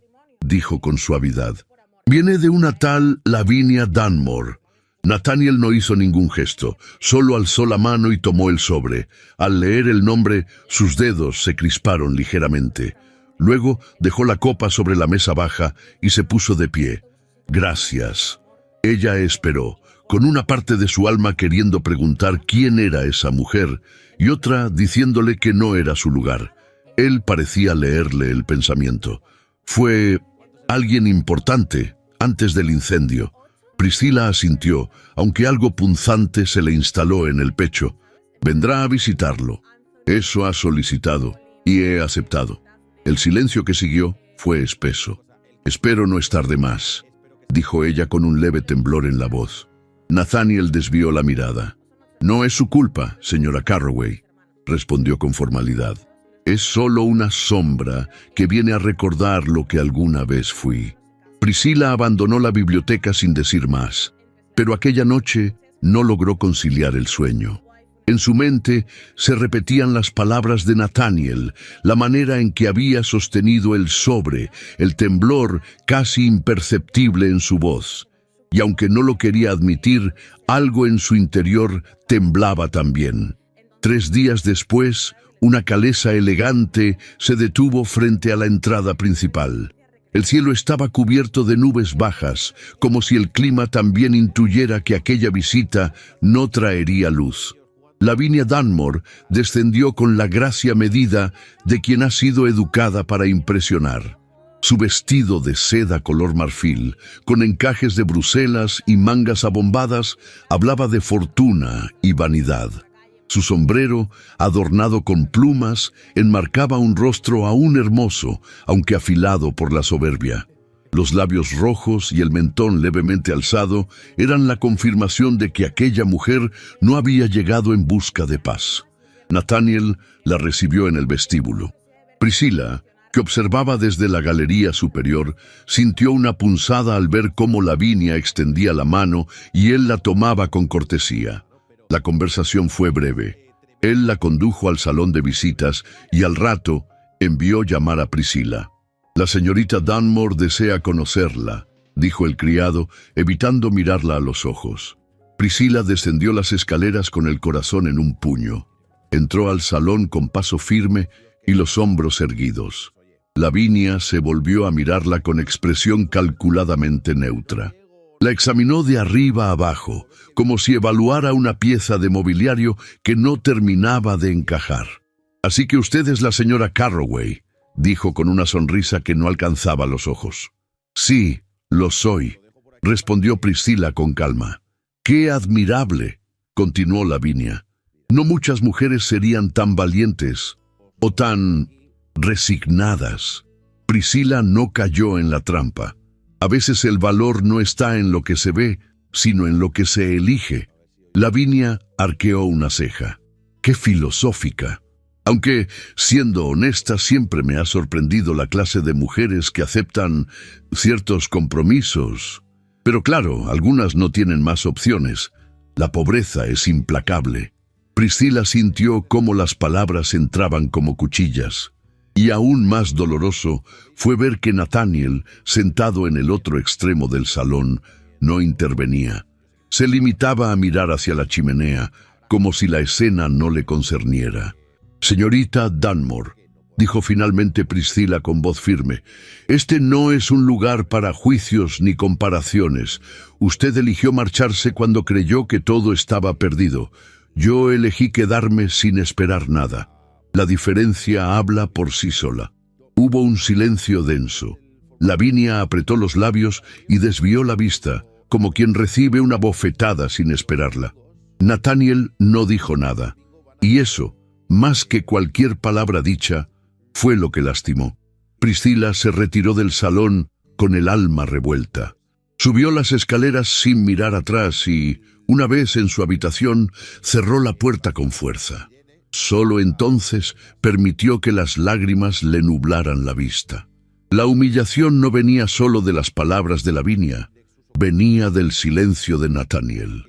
dijo con suavidad. «Viene de una tal Lavinia Dunmore». Nathaniel no hizo ningún gesto, solo alzó la mano y tomó el sobre. Al leer el nombre, sus dedos se crisparon ligeramente. Luego dejó la copa sobre la mesa baja y se puso de pie. «Gracias». Ella esperó, con una parte de su alma queriendo preguntar quién era esa mujer y otra diciéndole que no era su lugar. Él parecía leerle el pensamiento. «Fue alguien importante antes del incendio». Priscilla asintió, aunque algo punzante se le instaló en el pecho. «Vendrá a visitarlo. Eso ha solicitado y he aceptado». El silencio que siguió fue espeso. «Espero no estar de más», dijo ella con un leve temblor en la voz. Nathaniel desvió la mirada. «No es su culpa, señora Carroway», respondió con formalidad. «Es solo una sombra que viene a recordar lo que alguna vez fui». Priscilla abandonó la biblioteca sin decir más, pero aquella noche no logró conciliar el sueño. En su mente se repetían las palabras de Nathaniel, la manera en que había sostenido el sobre, el temblor casi imperceptible en su voz. Y aunque no lo quería admitir, algo en su interior temblaba también. 3 días después, una calesa elegante se detuvo frente a la entrada principal. El cielo estaba cubierto de nubes bajas, como si el clima también intuyera que aquella visita no traería luz. Lavinia Dunmore descendió con la gracia medida de quien ha sido educada para impresionar. Su vestido de seda color marfil, con encajes de Bruselas y mangas abombadas, hablaba de fortuna y vanidad. Su sombrero, adornado con plumas, enmarcaba un rostro aún hermoso, aunque afilado por la soberbia. Los labios rojos y el mentón levemente alzado eran la confirmación de que aquella mujer no había llegado en busca de paz. Nathaniel la recibió en el vestíbulo. Priscilla, que observaba desde la galería superior, sintió una punzada al ver cómo Lavinia extendía la mano y él la tomaba con cortesía. La conversación fue breve. Él la condujo al salón de visitas y al rato envió llamar a Priscilla. «La señorita Dunmore desea conocerla», dijo el criado, evitando mirarla a los ojos. Priscilla descendió las escaleras con el corazón en un puño. Entró al salón con paso firme y los hombros erguidos. Lavinia se volvió a mirarla con expresión calculadamente neutra. La examinó de arriba a abajo, como si evaluara una pieza de mobiliario que no terminaba de encajar. «Así que usted es la señora Carroway», dijo con una sonrisa que no alcanzaba los ojos. «Sí, lo soy», respondió Priscilla con calma. «Qué admirable», continuó Lavinia. «No muchas mujeres serían tan valientes o tan resignadas». Priscilla no cayó en la trampa. A veces el valor no está en lo que se ve, sino en lo que se elige. Lavinia arqueó una ceja. «Qué filosófica». Aunque, siendo honesta, siempre me ha sorprendido la clase de mujeres que aceptan ciertos compromisos. Pero claro, algunas no tienen más opciones. La pobreza es implacable. Priscila sintió cómo las palabras entraban como cuchillas. Y aún más doloroso fue ver que Nathaniel, sentado en el otro extremo del salón, no intervenía. Se limitaba a mirar hacia la chimenea, como si la escena no le concerniera. «Señorita Dunmore», dijo finalmente Priscila con voz firme, «este no es un lugar para juicios ni comparaciones. Usted eligió marcharse cuando creyó que todo estaba perdido. Yo elegí quedarme sin esperar nada. La diferencia habla por sí sola». Hubo un silencio denso. Lavinia apretó los labios y desvió la vista, como quien recibe una bofetada sin esperarla. Nathaniel no dijo nada, y eso, más que cualquier palabra dicha, fue lo que lastimó. Priscila se retiró del salón con el alma revuelta. Subió las escaleras sin mirar atrás y, una vez en su habitación, cerró la puerta con fuerza. Solo entonces permitió que las lágrimas le nublaran la vista. La humillación no venía solo de las palabras de Lavinia, venía del silencio de Nathaniel.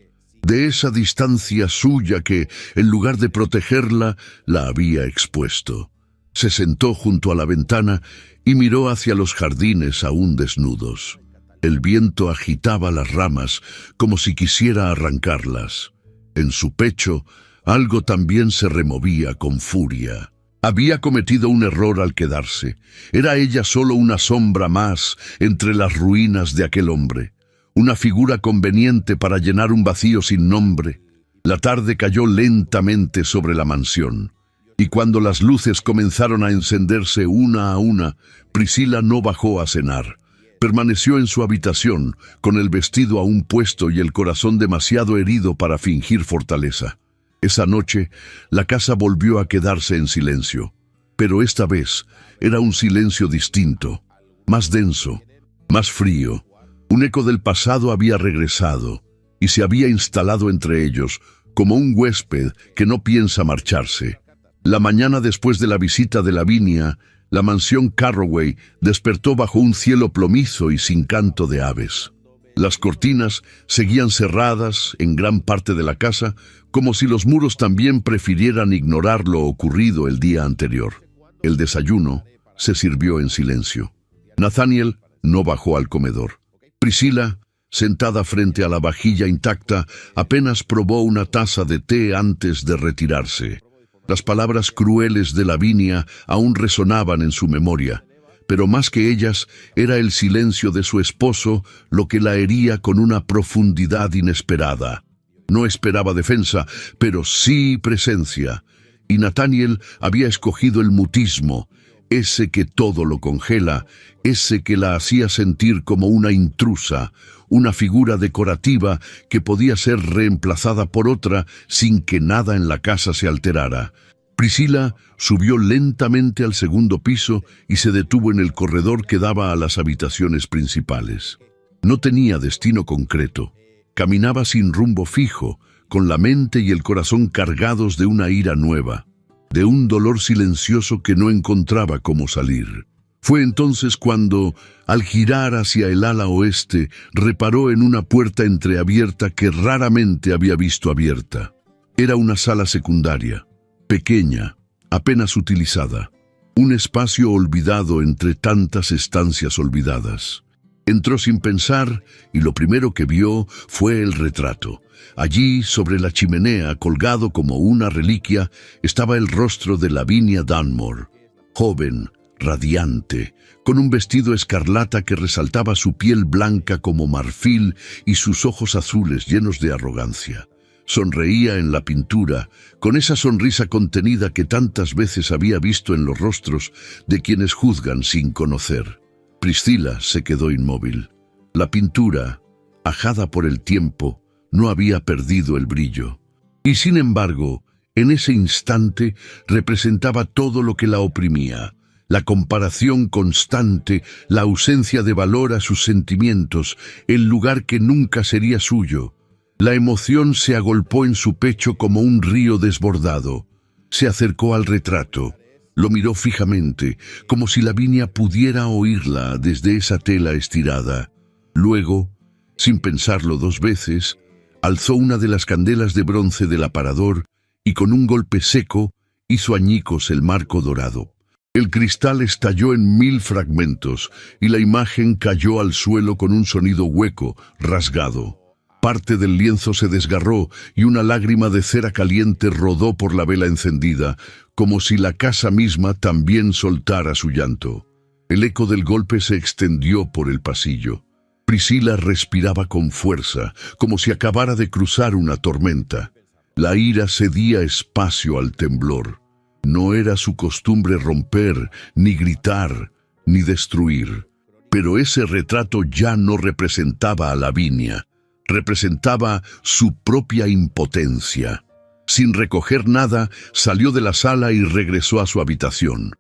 De esa distancia suya que, en lugar de protegerla, la había expuesto. Se sentó junto a la ventana y miró hacia los jardines aún desnudos. El viento agitaba las ramas como si quisiera arrancarlas. En su pecho, algo también se removía con furia. Había cometido un error al quedarse. Era ella solo una sombra más entre las ruinas de aquel hombre. Una figura conveniente para llenar un vacío sin nombre. La tarde cayó lentamente sobre la mansión, y cuando las luces comenzaron a encenderse una a una, Priscila no bajó a cenar. Permaneció en su habitación, con el vestido aún puesto y el corazón demasiado herido para fingir fortaleza. Esa noche, la casa volvió a quedarse en silencio, pero esta vez era un silencio distinto, más denso, más frío. Un eco del pasado había regresado y se había instalado entre ellos, como un huésped que no piensa marcharse. La mañana después de la visita de Lavinia, la mansión Carroway despertó bajo un cielo plomizo y sin canto de aves. Las cortinas seguían cerradas en gran parte de la casa, como si los muros también prefirieran ignorar lo ocurrido el día anterior. El desayuno se sirvió en silencio. Nathaniel no bajó al comedor. Priscila, sentada frente a la vajilla intacta, apenas probó una taza de té antes de retirarse. Las palabras crueles de Lavinia aún resonaban en su memoria, pero más que ellas, era el silencio de su esposo lo que la hería con una profundidad inesperada. No esperaba defensa, pero sí presencia, y Nathaniel había escogido el mutismo, ese que todo lo congela, ese que la hacía sentir como una intrusa, una figura decorativa que podía ser reemplazada por otra sin que nada en la casa se alterara. Priscila subió lentamente al segundo piso y se detuvo en el corredor que daba a las habitaciones principales. No tenía destino concreto. Caminaba sin rumbo fijo, con la mente y el corazón cargados de una ira nueva, de un dolor silencioso que no encontraba cómo salir. Fue entonces cuando, al girar hacia el ala oeste, reparó en una puerta entreabierta que raramente había visto abierta. Era una sala secundaria, pequeña, apenas utilizada, un espacio olvidado entre tantas estancias olvidadas. Entró sin pensar y lo primero que vio fue el retrato. Allí, sobre la chimenea, colgado como una reliquia, estaba el rostro de Lavinia Dunmore, joven, radiante, con un vestido escarlata que resaltaba su piel blanca como marfil y sus ojos azules llenos de arrogancia. Sonreía en la pintura, con esa sonrisa contenida que tantas veces había visto en los rostros de quienes juzgan sin conocer. Priscila se quedó inmóvil. La pintura, ajada por el tiempo, no había perdido el brillo. Y sin embargo, en ese instante representaba todo lo que la oprimía. La comparación constante, la ausencia de valor a sus sentimientos, el lugar que nunca sería suyo. La emoción se agolpó en su pecho como un río desbordado. Se acercó al retrato, lo miró fijamente, como si Lavinia pudiera oírla desde esa tela estirada. Luego, sin pensarlo dos veces, alzó una de las candelas de bronce del aparador y con un golpe seco hizo añicos el marco dorado. El cristal estalló en 1000 fragmentos y la imagen cayó al suelo con un sonido hueco, rasgado. Parte del lienzo se desgarró y una lágrima de cera caliente rodó por la vela encendida, como si la casa misma también soltara su llanto. El eco del golpe se extendió por el pasillo. Priscila respiraba con fuerza, como si acabara de cruzar una tormenta. La ira cedía espacio al temblor. No era su costumbre romper, ni gritar, ni destruir. Pero ese retrato ya no representaba a Lavinia. Representaba su propia impotencia. Sin recoger nada, salió de la sala y regresó a su habitación.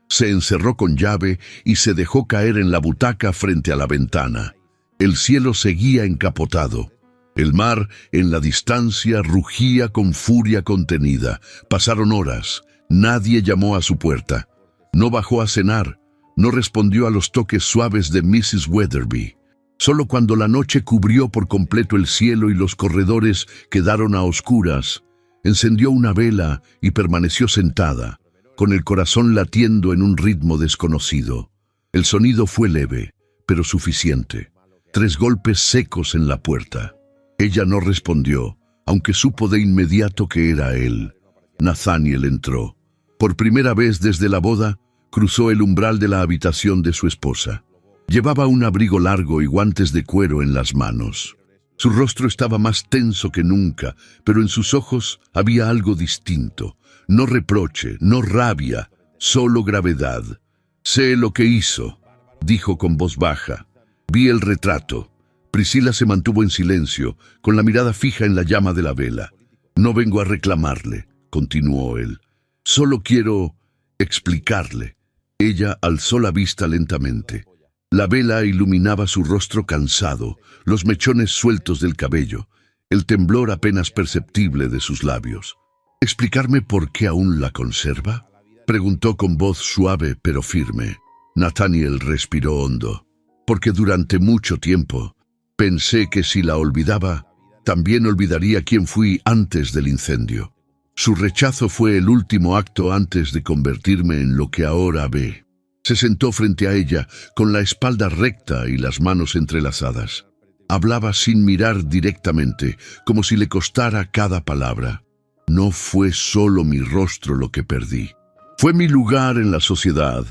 Se encerró con llave y se dejó caer en la butaca frente a la ventana. El cielo seguía encapotado. El mar, en la distancia, rugía con furia contenida. Pasaron horas. Nadie llamó a su puerta. No bajó a cenar. No respondió a los toques suaves de Mrs. Weatherby. Solo cuando la noche cubrió por completo el cielo y los corredores quedaron a oscuras, encendió una vela y permaneció sentada, con el corazón latiendo en un ritmo desconocido. El sonido fue leve, pero suficiente. 3 golpes secos en la puerta. Ella no respondió, aunque supo de inmediato que era él. Nathaniel entró. Por primera vez desde la boda, cruzó el umbral de la habitación de su esposa. Llevaba un abrigo largo y guantes de cuero en las manos. Su rostro estaba más tenso que nunca, pero en sus ojos había algo distinto. No reproche, no rabia, solo gravedad. «Sé lo que hizo», dijo con voz baja. «Vi el retrato». Priscila se mantuvo en silencio, con la mirada fija en la llama de la vela. «No vengo a reclamarle», continuó él. «Solo quiero explicarle». Ella alzó la vista lentamente. La vela iluminaba su rostro cansado, los mechones sueltos del cabello, el temblor apenas perceptible de sus labios. «¿Explicarme por qué aún la conserva?», preguntó con voz suave pero firme. Nathaniel respiró hondo. «Porque durante mucho tiempo pensé que si la olvidaba, también olvidaría quién fui antes del incendio. Su rechazo fue el último acto antes de convertirme en lo que ahora ve». Se sentó frente a ella, con la espalda recta y las manos entrelazadas. Hablaba sin mirar directamente, como si le costara cada palabra. «No fue solo mi rostro lo que perdí. Fue mi lugar en la sociedad,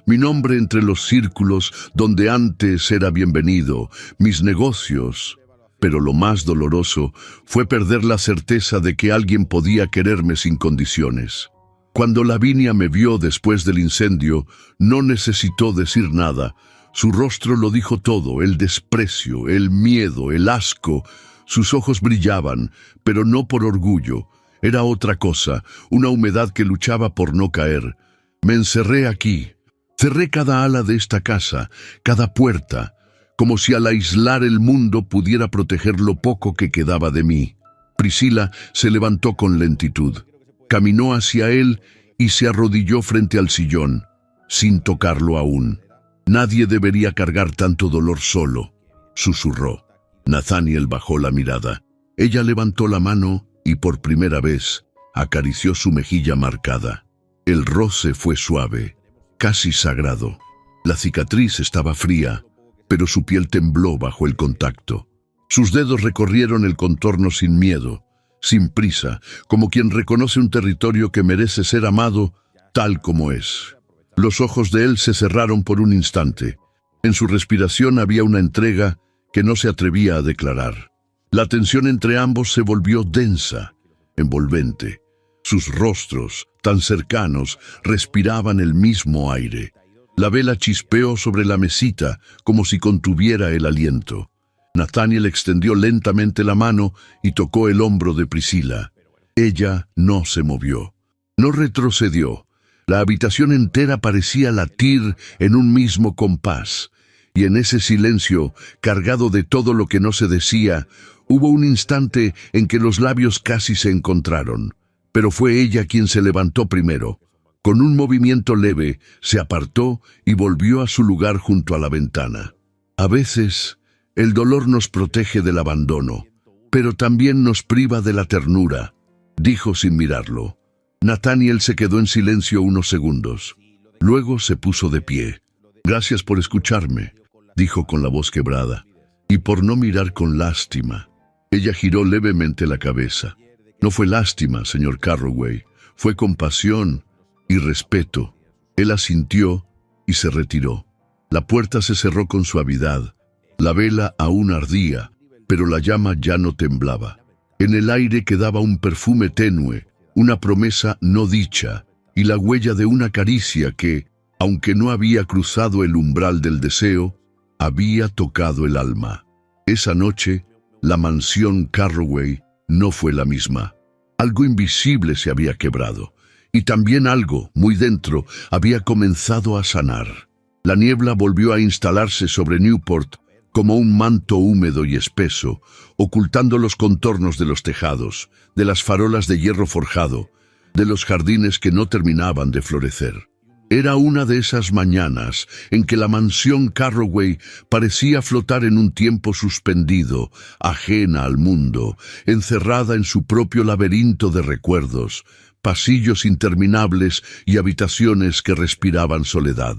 mi nombre entre los círculos donde antes era bienvenido, mis negocios. Pero lo más doloroso fue perder la certeza de que alguien podía quererme sin condiciones». Cuando Lavinia me vio después del incendio, no necesitó decir nada. Su rostro lo dijo todo, el desprecio, el miedo, el asco. Sus ojos brillaban, pero no por orgullo. Era otra cosa, una humedad que luchaba por no caer. Me encerré aquí. Cerré cada ala de esta casa, cada puerta, como si al aislar el mundo pudiera proteger lo poco que quedaba de mí. Priscila se levantó con lentitud. Caminó hacia él y se arrodilló frente al sillón, sin tocarlo aún. «Nadie debería cargar tanto dolor solo», susurró. Nathaniel bajó la mirada. Ella levantó la mano y por primera vez acarició su mejilla marcada. El roce fue suave, casi sagrado. La cicatriz estaba fría, pero su piel tembló bajo el contacto. Sus dedos recorrieron el contorno sin miedo, sin prisa, como quien reconoce un territorio que merece ser amado tal como es. Los ojos de él se cerraron por un instante. En su respiración había una entrega que no se atrevía a declarar. La tensión entre ambos se volvió densa, envolvente. Sus rostros, tan cercanos, respiraban el mismo aire. La vela chispeó sobre la mesita como si contuviera el aliento. Nathaniel extendió lentamente la mano y tocó el hombro de Priscila. Ella no se movió, no retrocedió. La habitación entera parecía latir en un mismo compás, y en ese silencio, cargado de todo lo que no se decía, hubo un instante en que los labios casi se encontraron. pero fue ella quien se levantó primero. Con un movimiento leve, se apartó y volvió a su lugar junto a la ventana. A veces, el dolor nos protege del abandono, pero también nos priva de la ternura, dijo sin mirarlo. Nathaniel se quedó en silencio unos segundos. Luego se puso de pie. Gracias por escucharme, dijo con la voz quebrada, y por no mirar con lástima. Ella giró levemente la cabeza. No fue lástima, señor Carroway, fue compasión y respeto. Él asintió y se retiró. La puerta se cerró con suavidad. La vela aún ardía, pero la llama ya no temblaba. En el aire quedaba un perfume tenue, una promesa no dicha, y la huella de una caricia que, aunque no había cruzado el umbral del deseo, había tocado el alma. Esa noche, la mansión Carroway no fue la misma. Algo invisible se había quebrado, y también algo, muy dentro, había comenzado a sanar. La niebla volvió a instalarse sobre Newport como un manto húmedo y espeso, ocultando los contornos de los tejados, de las farolas de hierro forjado, de los jardines que no terminaban de florecer. Era una de esas mañanas en que la mansión Carroway parecía flotar en un tiempo suspendido, ajena al mundo, encerrada en su propio laberinto de recuerdos, pasillos interminables y habitaciones que respiraban soledad.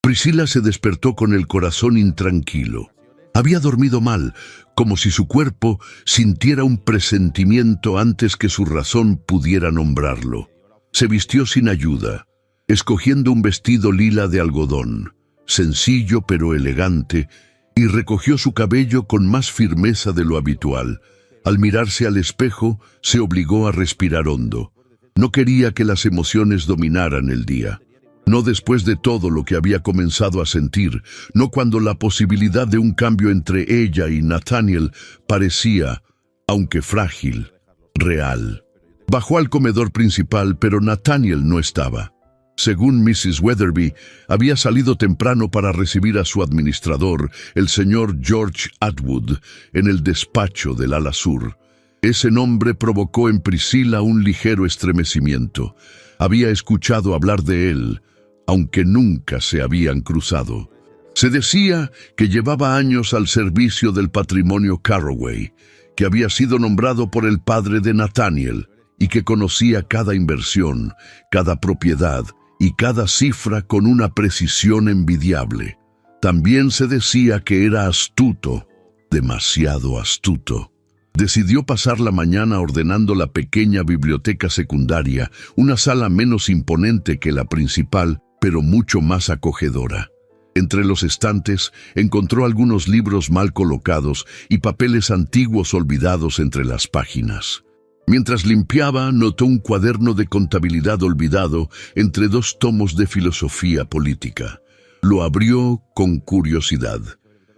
Priscilla se despertó con el corazón intranquilo. Había dormido mal, como si su cuerpo sintiera un presentimiento antes que su razón pudiera nombrarlo. Se vistió sin ayuda, escogiendo un vestido lila de algodón, sencillo pero elegante, y recogió su cabello con más firmeza de lo habitual. Al mirarse al espejo, se obligó a respirar hondo. No quería que las emociones dominaran el día. No después de todo lo que había comenzado a sentir, no cuando la posibilidad de un cambio entre ella y Nathaniel parecía, aunque frágil, real. Bajó al comedor principal, pero Nathaniel no estaba. Según Mrs. Weatherby, había salido temprano para recibir a su administrador, el señor George Atwood, en el despacho del ala sur. Ese nombre provocó en Priscilla un ligero estremecimiento. Había escuchado hablar de él, aunque nunca se habían cruzado. Se decía que llevaba años al servicio del patrimonio Carroway, que había sido nombrado por el padre de Nathaniel y que conocía cada inversión, cada propiedad y cada cifra con una precisión envidiable. También se decía que era astuto, demasiado astuto. Decidió pasar la mañana ordenando la pequeña biblioteca secundaria, una sala menos imponente que la principal, pero mucho más acogedora. Entre los estantes encontró algunos libros mal colocados y papeles antiguos olvidados entre las páginas. Mientras limpiaba, notó un cuaderno de contabilidad olvidado entre dos tomos de filosofía política. Lo abrió con curiosidad.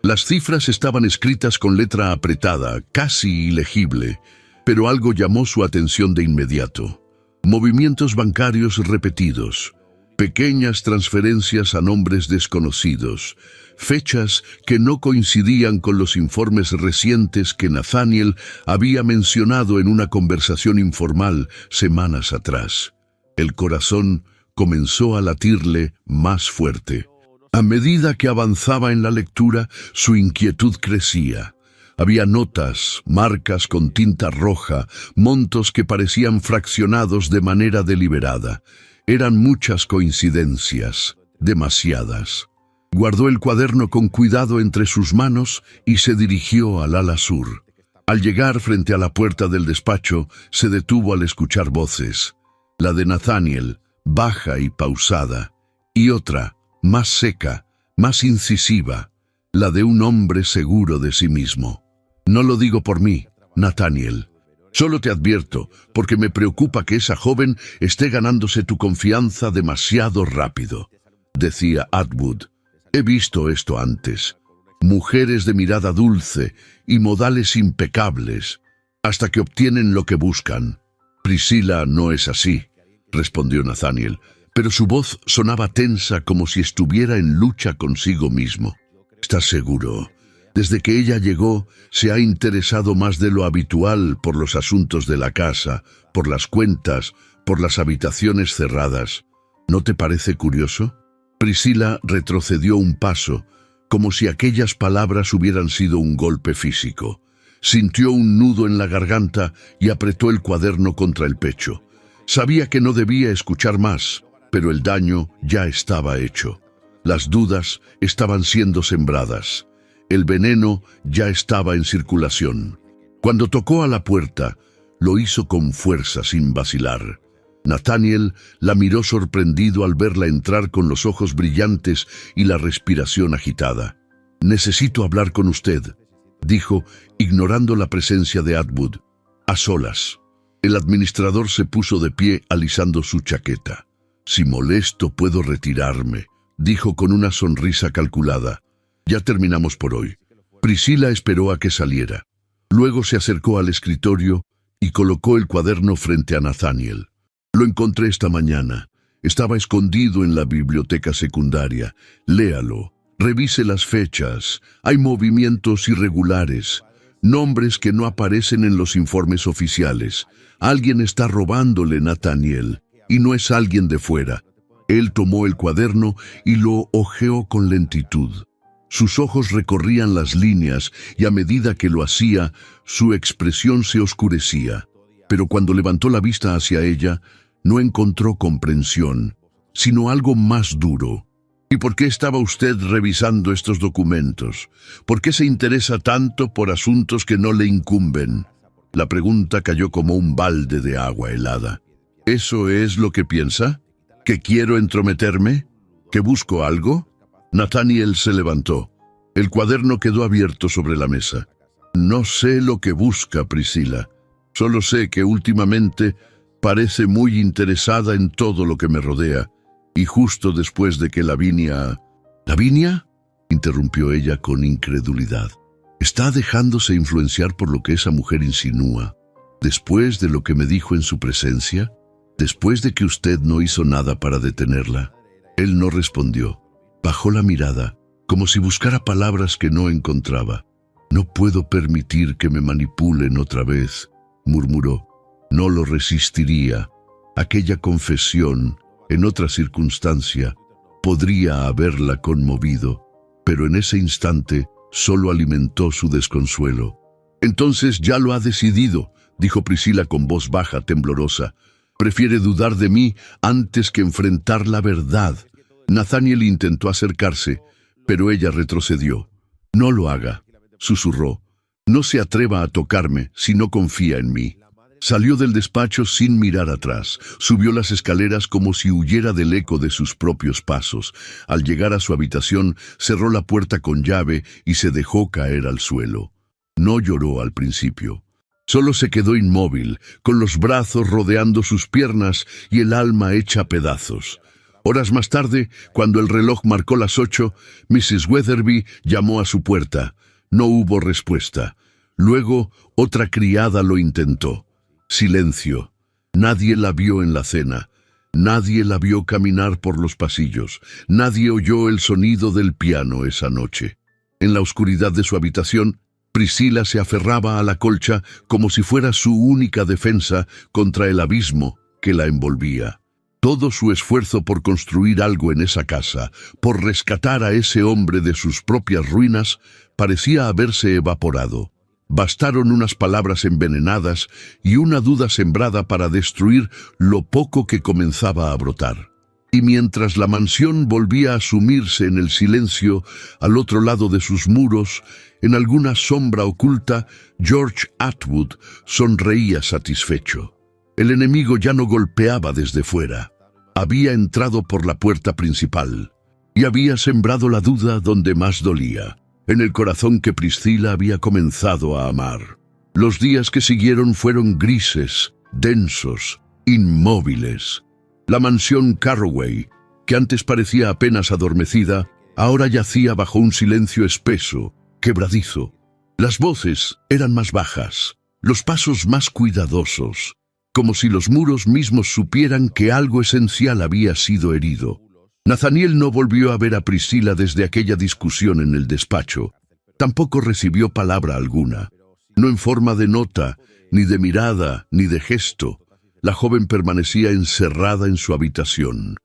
Las cifras estaban escritas con letra apretada, casi ilegible, pero algo llamó su atención de inmediato. Movimientos bancarios repetidos, pequeñas transferencias a nombres desconocidos, fechas que no coincidían con los informes recientes que Nathaniel había mencionado en una conversación informal semanas atrás. El corazón comenzó a latirle más fuerte. A medida que avanzaba en la lectura, su inquietud crecía. Había notas, marcas con tinta roja, montos que parecían fraccionados de manera deliberada. Eran muchas coincidencias, demasiadas. Guardó el cuaderno con cuidado entre sus manos y se dirigió al ala sur. Al llegar frente a la puerta del despacho, se detuvo al escuchar voces. La de Nathaniel, baja y pausada, y otra, más seca, más incisiva, la de un hombre seguro de sí mismo. No lo digo por mí, Nathaniel. Solo te advierto, porque me preocupa que esa joven esté ganándose tu confianza demasiado rápido, decía Atwood. He visto esto antes. Mujeres de mirada dulce y modales impecables, hasta que obtienen lo que buscan. Priscilla no es así, respondió Nathaniel, pero su voz sonaba tensa como si estuviera en lucha consigo mismo. ¿Estás seguro? Desde que ella llegó, se ha interesado más de lo habitual por los asuntos de la casa, por las cuentas, por las habitaciones cerradas. ¿No te parece curioso? Priscila retrocedió un paso, como si aquellas palabras hubieran sido un golpe físico. Sintió un nudo en la garganta y apretó el cuaderno contra el pecho. Sabía que no debía escuchar más, pero el daño ya estaba hecho. Las dudas estaban siendo sembradas. El veneno ya estaba en circulación. Cuando tocó a la puerta, lo hizo con fuerza, sin vacilar. Nathaniel la miró sorprendido al verla entrar con los ojos brillantes y la respiración agitada. «Necesito hablar con usted», dijo, ignorando la presencia de Atwood. «A solas». El administrador se puso de pie alisando su chaqueta. «Si molesto, puedo retirarme», dijo con una sonrisa calculada. «Ya terminamos por hoy». Priscila esperó a que saliera. Luego se acercó al escritorio y colocó el cuaderno frente a Nathaniel. «Lo encontré esta mañana. Estaba escondido en la biblioteca secundaria. Léalo. Revise las fechas. Hay movimientos irregulares, nombres que no aparecen en los informes oficiales. Alguien está robándole, Nathaniel, y no es alguien de fuera». Él tomó el cuaderno y lo hojeó con lentitud. Sus ojos recorrían las líneas y a medida que lo hacía, su expresión se oscurecía. Pero cuando levantó la vista hacia ella, no encontró comprensión, sino algo más duro. «¿Y por qué estaba usted revisando estos documentos? ¿Por qué se interesa tanto por asuntos que no le incumben?» La pregunta cayó como un balde de agua helada. «¿Eso es lo que piensa? ¿Que quiero entrometerme? ¿Que busco algo?» Nathaniel se levantó. El cuaderno quedó abierto sobre la mesa. «No sé lo que busca, Priscila. Solo sé que últimamente parece muy interesada en todo lo que me rodea. Y justo después de que Lavinia...» «¿Lavinia?», interrumpió ella con incredulidad. «¿Está dejándose influenciar por lo que esa mujer insinúa? ¿Después de lo que me dijo en su presencia? ¿Después de que usted no hizo nada para detenerla?» Él no respondió. Bajó la mirada, como si buscara palabras que no encontraba. «No puedo permitir que me manipulen otra vez», murmuró. «No lo resistiría. Aquella confesión, en otra circunstancia, podría haberla conmovido, pero en ese instante solo alimentó su desconsuelo». «Entonces ya lo ha decidido», dijo Priscila con voz baja, temblorosa. «Prefiere dudar de mí antes que enfrentar la verdad». Nathaniel intentó acercarse, pero ella retrocedió. «No lo haga», susurró. «No se atreva a tocarme si no confía en mí». Salió del despacho sin mirar atrás. Subió las escaleras como si huyera del eco de sus propios pasos. Al llegar a su habitación, cerró la puerta con llave y se dejó caer al suelo. No lloró al principio. Solo se quedó inmóvil, con los brazos rodeando sus piernas y el alma hecha pedazos. Horas más tarde, cuando el reloj marcó las 8, Mrs. Weatherby llamó a su puerta. No hubo respuesta. Luego, otra criada lo intentó. Silencio. Nadie la vio en la cena. Nadie la vio caminar por los pasillos. Nadie oyó el sonido del piano esa noche. En la oscuridad de su habitación, Priscila se aferraba a la colcha como si fuera su única defensa contra el abismo que la envolvía. Todo su esfuerzo por construir algo en esa casa, por rescatar a ese hombre de sus propias ruinas, parecía haberse evaporado. Bastaron unas palabras envenenadas y una duda sembrada para destruir lo poco que comenzaba a brotar. Y mientras la mansión volvía a sumirse en el silencio, al otro lado de sus muros, en alguna sombra oculta, George Atwood sonreía satisfecho. El enemigo ya no golpeaba desde fuera. Había entrado por la puerta principal y había sembrado la duda donde más dolía, en el corazón que Priscila había comenzado a amar. Los días que siguieron fueron grises, densos, inmóviles. La mansión Carroway, que antes parecía apenas adormecida, ahora yacía bajo un silencio espeso, quebradizo. Las voces eran más bajas, los pasos más cuidadosos, como si los muros mismos supieran que algo esencial había sido herido. Nathaniel no volvió a ver a Priscila desde aquella discusión en el despacho. Tampoco recibió palabra alguna, no en forma de nota, ni de mirada, ni de gesto. La joven permanecía encerrada en su habitación.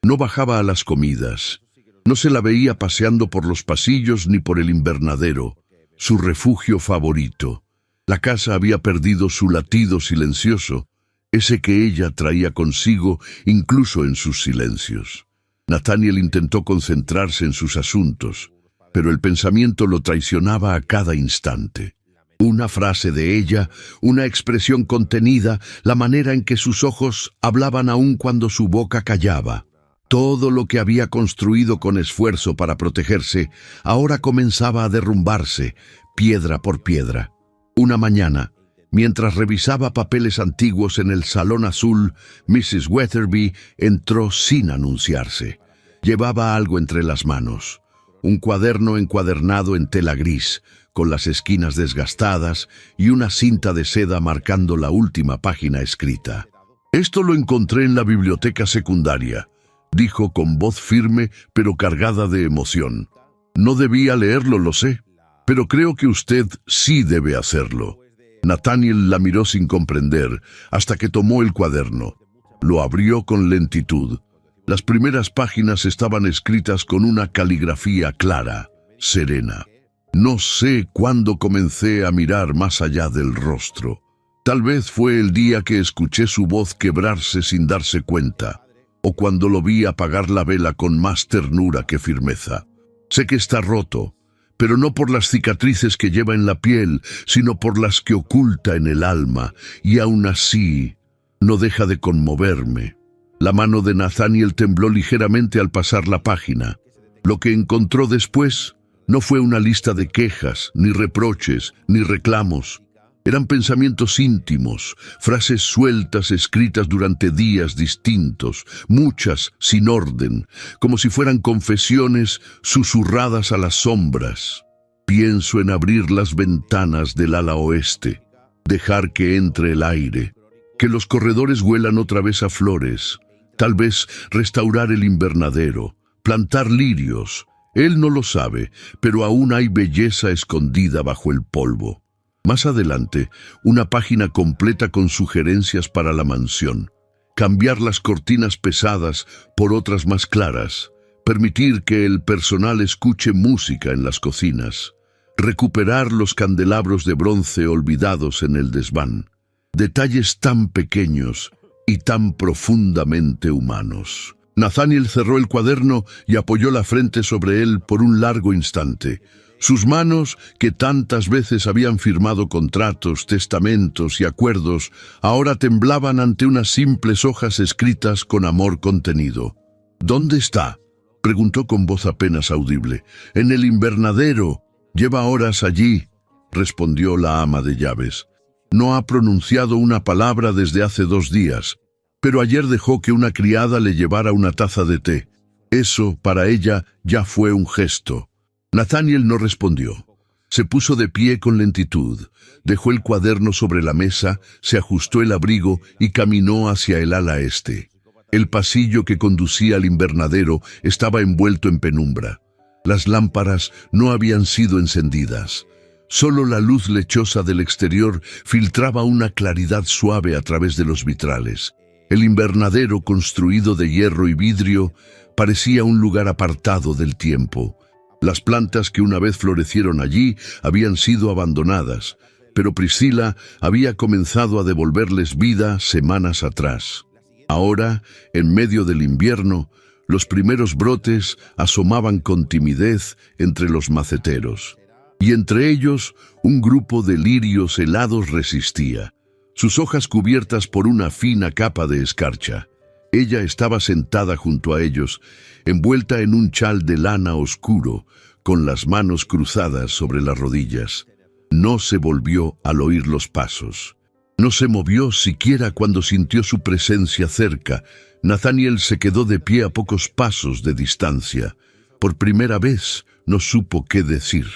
No bajaba a las comidas. No se la veía paseando por los pasillos ni por el invernadero, su refugio favorito. La casa había perdido su latido silencioso, ese que ella traía consigo incluso en sus silencios. Nathaniel intentó concentrarse en sus asuntos, pero el pensamiento lo traicionaba a cada instante. Una frase de ella, una expresión contenida, la manera en que sus ojos hablaban aún cuando su boca callaba. Todo lo que había construido con esfuerzo para protegerse, ahora comenzaba a derrumbarse, piedra por piedra. Una mañana, mientras revisaba papeles antiguos en el salón azul, Mrs. Weatherby entró sin anunciarse. Llevaba algo entre las manos. Un cuaderno encuadernado en tela gris, con las esquinas desgastadas y una cinta de seda marcando la última página escrita. «Esto lo encontré en la biblioteca secundaria», dijo con voz firme pero cargada de emoción. «No debía leerlo, lo sé, pero creo que usted sí debe hacerlo». Nathaniel la miró sin comprender, hasta que tomó el cuaderno. Lo abrió con lentitud. Las primeras páginas estaban escritas con una caligrafía clara, serena. No sé cuándo comencé a mirar más allá del rostro. Tal vez fue el día que escuché su voz quebrarse sin darse cuenta, o cuando lo vi apagar la vela con más ternura que firmeza. Sé que está roto, pero no por las cicatrices que lleva en la piel, sino por las que oculta en el alma, y aún así no deja de conmoverme. La mano de Nathaniel tembló ligeramente al pasar la página. Lo que encontró después no fue una lista de quejas, ni reproches, ni reclamos. Eran pensamientos íntimos, frases sueltas escritas durante días distintos, muchas sin orden, como si fueran confesiones susurradas a las sombras. Pienso en abrir las ventanas del ala oeste, dejar que entre el aire, que los corredores huelan otra vez a flores, tal vez restaurar el invernadero, plantar lirios. Él no lo sabe, pero aún hay belleza escondida bajo el polvo. Más adelante, una página completa con sugerencias para la mansión. Cambiar las cortinas pesadas por otras más claras. Permitir que el personal escuche música en las cocinas. Recuperar los candelabros de bronce olvidados en el desván. Detalles tan pequeños y tan profundamente humanos. Nathaniel cerró el cuaderno y apoyó la frente sobre él por un largo instante. Sus manos, que tantas veces habían firmado contratos, testamentos y acuerdos, ahora temblaban ante unas simples hojas escritas con amor contenido. «¿Dónde está?», preguntó con voz apenas audible. «En el invernadero. Lleva horas allí», respondió la ama de llaves. «No ha pronunciado una palabra desde hace 2 días, pero ayer dejó que una criada le llevara una taza de té. Eso, para ella, ya fue un gesto». Nathaniel no respondió. Se puso de pie con lentitud, dejó el cuaderno sobre la mesa, se ajustó el abrigo y caminó hacia el ala este. El pasillo que conducía al invernadero estaba envuelto en penumbra. Las lámparas no habían sido encendidas. Solo la luz lechosa del exterior filtraba una claridad suave a través de los vitrales. El invernadero, construido de hierro y vidrio, parecía un lugar apartado del tiempo. Las plantas que una vez florecieron allí habían sido abandonadas, pero Priscila había comenzado a devolverles vida semanas atrás. Ahora, en medio del invierno, los primeros brotes asomaban con timidez entre los maceteros, y entre ellos un grupo de lirios helados resistía, sus hojas cubiertas por una fina capa de escarcha. Ella estaba sentada junto a ellos, envuelta en un chal de lana oscuro, con las manos cruzadas sobre las rodillas. No se volvió al oír los pasos. No se movió siquiera cuando sintió su presencia cerca. Nathaniel se quedó de pie a pocos pasos de distancia. Por primera vez no supo qué decir.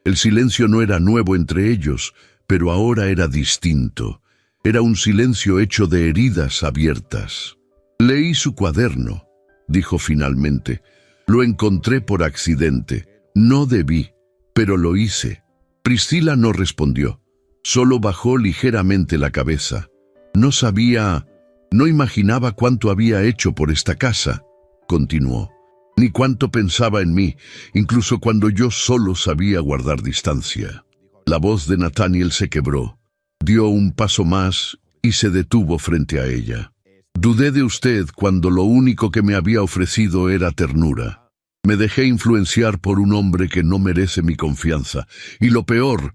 El silencio no era nuevo entre ellos, pero ahora era distinto. Era un silencio hecho de heridas abiertas. «Leí su cuaderno», dijo finalmente. «Lo encontré por accidente. No debí, Pero lo hice. Priscila no respondió. Solo bajó ligeramente la cabeza. No imaginaba cuánto había hecho por esta casa, continuó, ni cuánto pensaba en mí, incluso cuando yo solo sabía guardar distancia. La voz de Nathaniel se quebró. Dio un paso más y se detuvo frente a ella. Dudé de usted cuando lo único que me había ofrecido era ternura. Me dejé influenciar por un hombre que no merece mi confianza. Y lo peor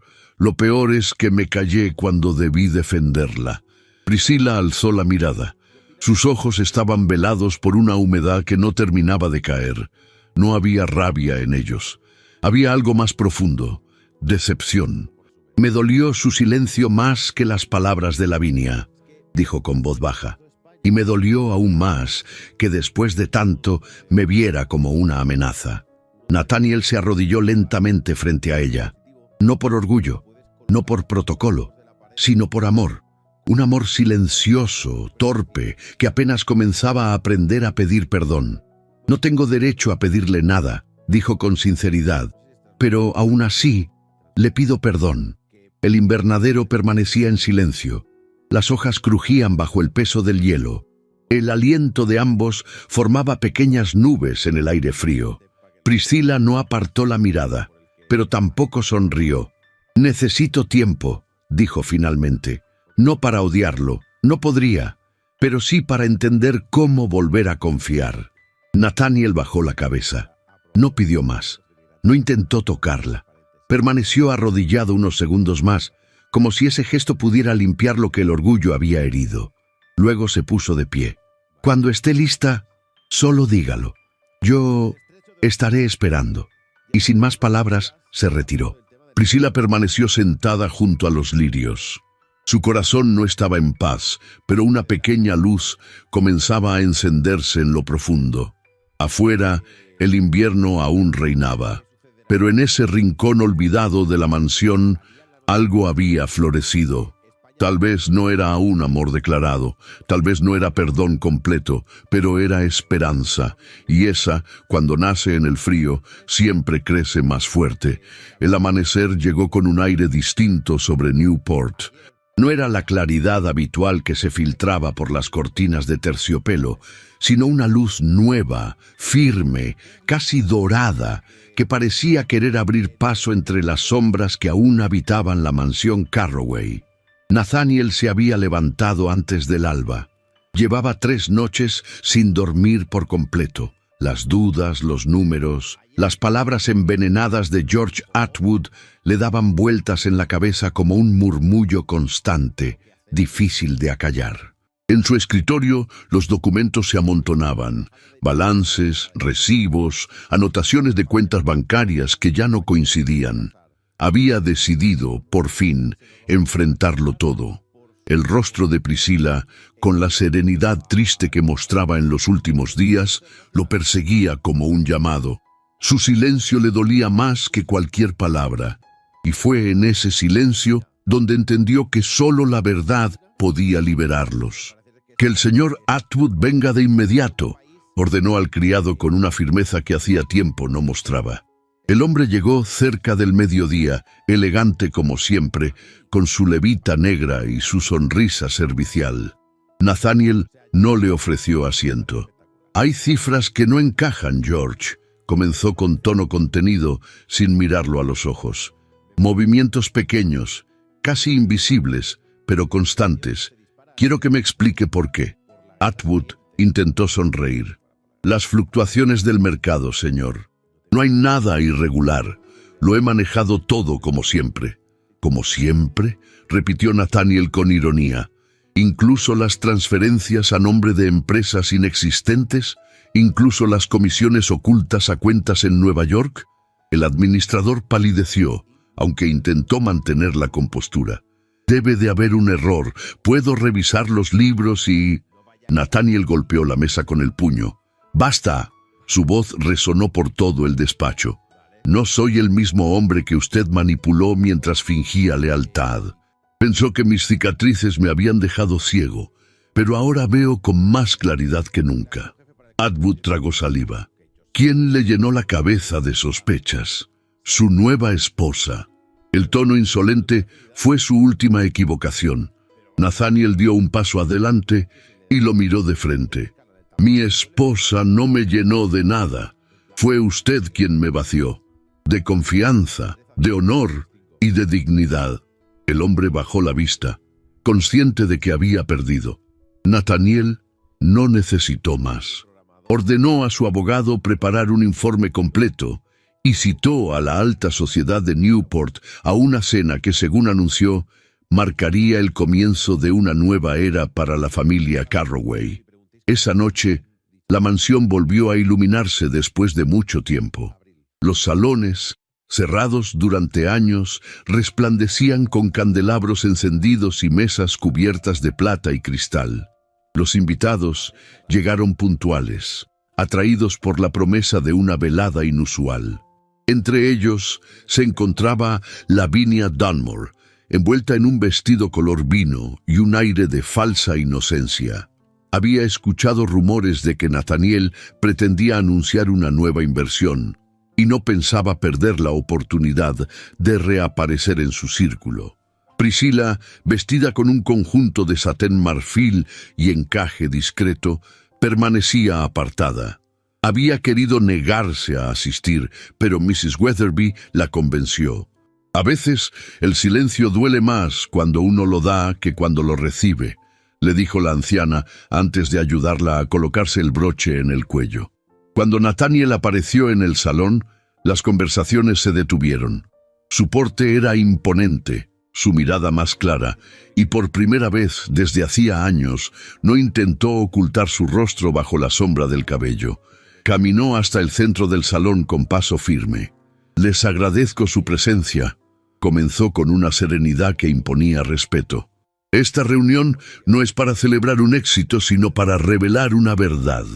es que me callé cuando debí defenderla. Priscila alzó la mirada. Sus ojos estaban velados por una humedad que no terminaba de caer. No había rabia en ellos. Había algo más profundo. Decepción. Me dolió su silencio más que las palabras de Lavinia, dijo con voz baja. Y me dolió aún más que después de tanto me viera como una amenaza. Nathaniel se arrodilló lentamente frente a ella. No por orgullo, no por protocolo, sino por amor. Un amor silencioso, torpe, que apenas comenzaba a aprender a pedir perdón. No tengo derecho a pedirle nada, dijo con sinceridad, pero aún así le pido perdón. El invernadero permanecía en silencio. Las hojas crujían bajo el peso del hielo. El aliento de ambos formaba pequeñas nubes en el aire frío. Priscila no apartó la mirada, pero tampoco sonrió. Necesito tiempo, dijo finalmente. No para odiarlo, no podría, pero sí para entender cómo volver a confiar. Nathaniel bajó la cabeza. No pidió más. No intentó tocarla. Permaneció arrodillado unos segundos más, como si ese gesto pudiera limpiar lo que el orgullo había herido. Luego se puso de pie. Cuando esté lista, solo dígalo. Yo estaré esperando. Y sin más palabras, se retiró. Priscila permaneció sentada junto a los lirios. Su corazón no estaba en paz, pero una pequeña luz comenzaba a encenderse en lo profundo. Afuera, el invierno aún reinaba, pero en ese rincón olvidado de la mansión, algo había florecido. Tal vez no era aún amor declarado, tal vez no era perdón completo, pero era esperanza, y esa, cuando nace en el frío, siempre crece más fuerte. El amanecer llegó con un aire distinto sobre Newport. No era la claridad habitual que se filtraba por las cortinas de terciopelo, sino una luz nueva, firme, casi dorada, que parecía querer abrir paso entre las sombras que aún habitaban la mansión Carroway. Nathaniel se había levantado antes del alba. Llevaba 3 noches sin dormir por completo. Las dudas, los números, las palabras envenenadas de George Atwood le daban vueltas en la cabeza como un murmullo constante, difícil de acallar. En su escritorio, los documentos se amontonaban, balances, recibos, anotaciones de cuentas bancarias que ya no coincidían. Había decidido, por fin, enfrentarlo todo. El rostro de Priscila, con la serenidad triste que mostraba en los últimos días, lo perseguía como un llamado. Su silencio le dolía más que cualquier palabra, y fue en ese silencio donde entendió que solo la verdad podía liberarlos. «Que el señor Atwood venga de inmediato», ordenó al criado con una firmeza que hacía tiempo no mostraba. El hombre llegó cerca del mediodía, elegante como siempre, con su levita negra y su sonrisa servicial. Nathaniel no le ofreció asiento. «Hay cifras que no encajan, George», comenzó con tono contenido, sin mirarlo a los ojos. «Movimientos pequeños, casi invisibles, pero constantes. Quiero que me explique por qué». Atwood intentó sonreír. «Las fluctuaciones del mercado, señor. No hay nada irregular. Lo he manejado todo como siempre». «¿Como siempre?», repitió Nathaniel con ironía. «¿Incluso las transferencias a nombre de empresas inexistentes? ¿Incluso las comisiones ocultas a cuentas en Nueva York?». El administrador palideció, aunque intentó mantener la compostura. «Debe de haber un error. Puedo revisar los libros y...». Nathaniel golpeó la mesa con el puño. «¡Basta!». Su voz resonó por todo el despacho. «No soy el mismo hombre que usted manipuló mientras fingía lealtad. Pensó que mis cicatrices me habían dejado ciego, pero ahora veo con más claridad que nunca». Atwood tragó saliva. «¿Quién le llenó la cabeza de sospechas?». Su nueva esposa. El tono insolente fue su última equivocación. Nathaniel dio un paso adelante y lo miró de frente. Mi esposa no me llenó de nada. Fue usted quien me vació. De confianza, de honor y de dignidad. El hombre bajó la vista, consciente de que había perdido. Nathaniel no necesitó más. Ordenó a su abogado preparar un informe completo y citó a la alta sociedad de Newport a una cena que, según anunció, marcaría el comienzo de una nueva era para la familia Carroway. Esa noche, la mansión volvió a iluminarse después de mucho tiempo. Los salones, cerrados durante años, resplandecían con candelabros encendidos y mesas cubiertas de plata y cristal. Los invitados llegaron puntuales, atraídos por la promesa de una velada inusual. Entre ellos se encontraba Lavinia Dunmore, envuelta en un vestido color vino y un aire de falsa inocencia. Había escuchado rumores de que Nathaniel pretendía anunciar una nueva inversión y no pensaba perder la oportunidad de reaparecer en su círculo. Priscilla, vestida con un conjunto de satén marfil y encaje discreto, permanecía apartada. Había querido negarse a asistir, pero Mrs. Weatherby la convenció. A veces el silencio duele más cuando uno lo da que cuando lo recibe, le dijo la anciana antes de ayudarla a colocarse el broche en el cuello. Cuando Nathaniel apareció en el salón, las conversaciones se detuvieron. Su porte era imponente, su mirada más clara, y por primera vez desde hacía años no intentó ocultar su rostro bajo la sombra del cabello. Caminó hasta el centro del salón con paso firme. «Les agradezco su presencia», comenzó con una serenidad que imponía respeto. «Esta reunión no es para celebrar un éxito, sino para revelar una verdad».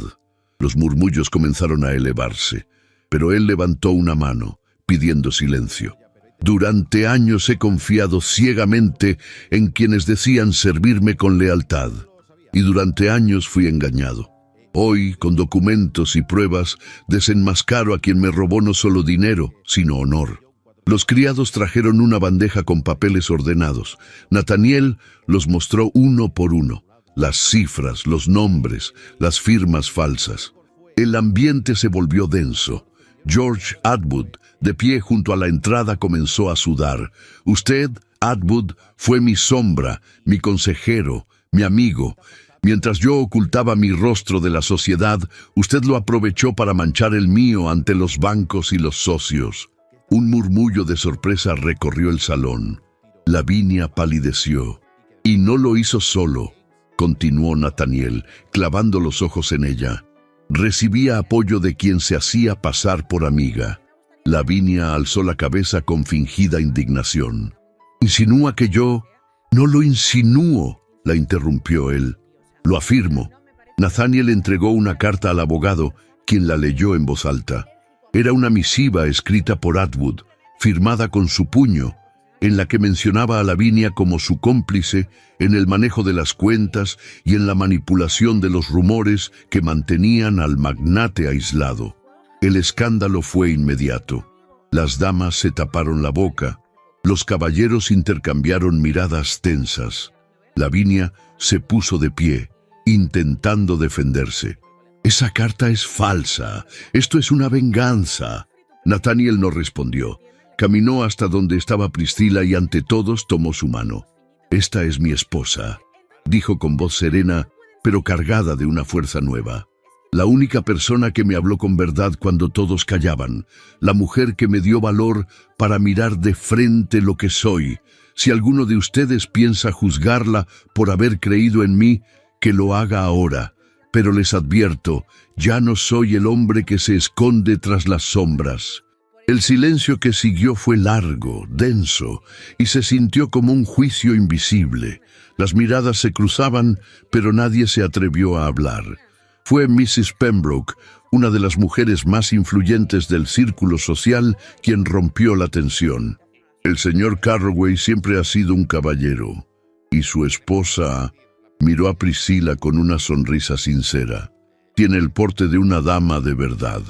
Los murmullos comenzaron a elevarse, pero él levantó una mano, pidiendo silencio. «Durante años he confiado ciegamente en quienes decían servirme con lealtad, y durante años fui engañado. Hoy, con documentos y pruebas, desenmascaro a quien me robó no solo dinero, sino honor». Los criados trajeron una bandeja con papeles ordenados. Nathaniel los mostró uno por uno. Las cifras, los nombres, las firmas falsas. El ambiente se volvió denso. George Atwood, de pie junto a la entrada, comenzó a sudar. «Usted, Atwood, fue mi sombra, mi consejero, mi amigo. Mientras yo ocultaba mi rostro de la sociedad, usted lo aprovechó para manchar el mío ante los bancos y los socios». Un murmullo de sorpresa recorrió el salón. Lavinia palideció. «Y no lo hizo solo», continuó Nathaniel, clavando los ojos en ella. «Recibía apoyo de quien se hacía pasar por amiga». Lavinia alzó la cabeza con fingida indignación. «¿Insinúa que yo...?» «No lo insinúo», la interrumpió él. «Lo afirmo». Nathaniel entregó una carta al abogado, quien la leyó en voz alta. Era una misiva escrita por Atwood, firmada con su puño, en la que mencionaba a Lavinia como su cómplice en el manejo de las cuentas y en la manipulación de los rumores que mantenían al magnate aislado. El escándalo fue inmediato. Las damas se taparon la boca. Los caballeros intercambiaron miradas tensas. Lavinia se puso de pie, intentando defenderse. «Esa carta es falsa. Esto es una venganza». Nathaniel no respondió. Caminó hasta donde estaba Priscilla y ante todos tomó su mano. «Esta es mi esposa», dijo con voz serena, pero cargada de una fuerza nueva. «La única persona que me habló con verdad cuando todos callaban. La mujer que me dio valor para mirar de frente lo que soy. Si alguno de ustedes piensa juzgarla por haber creído en mí, que lo haga ahora. Pero les advierto, ya no soy el hombre que se esconde tras las sombras». El silencio que siguió fue largo, denso, y se sintió como un juicio invisible. Las miradas se cruzaban, pero nadie se atrevió a hablar. Fue Mrs. Pembroke, una de las mujeres más influyentes del círculo social, quien rompió la tensión. «El señor Carroway siempre ha sido un caballero». Y su esposa miró a Priscilla con una sonrisa sincera. «Tiene el porte de una dama de verdad».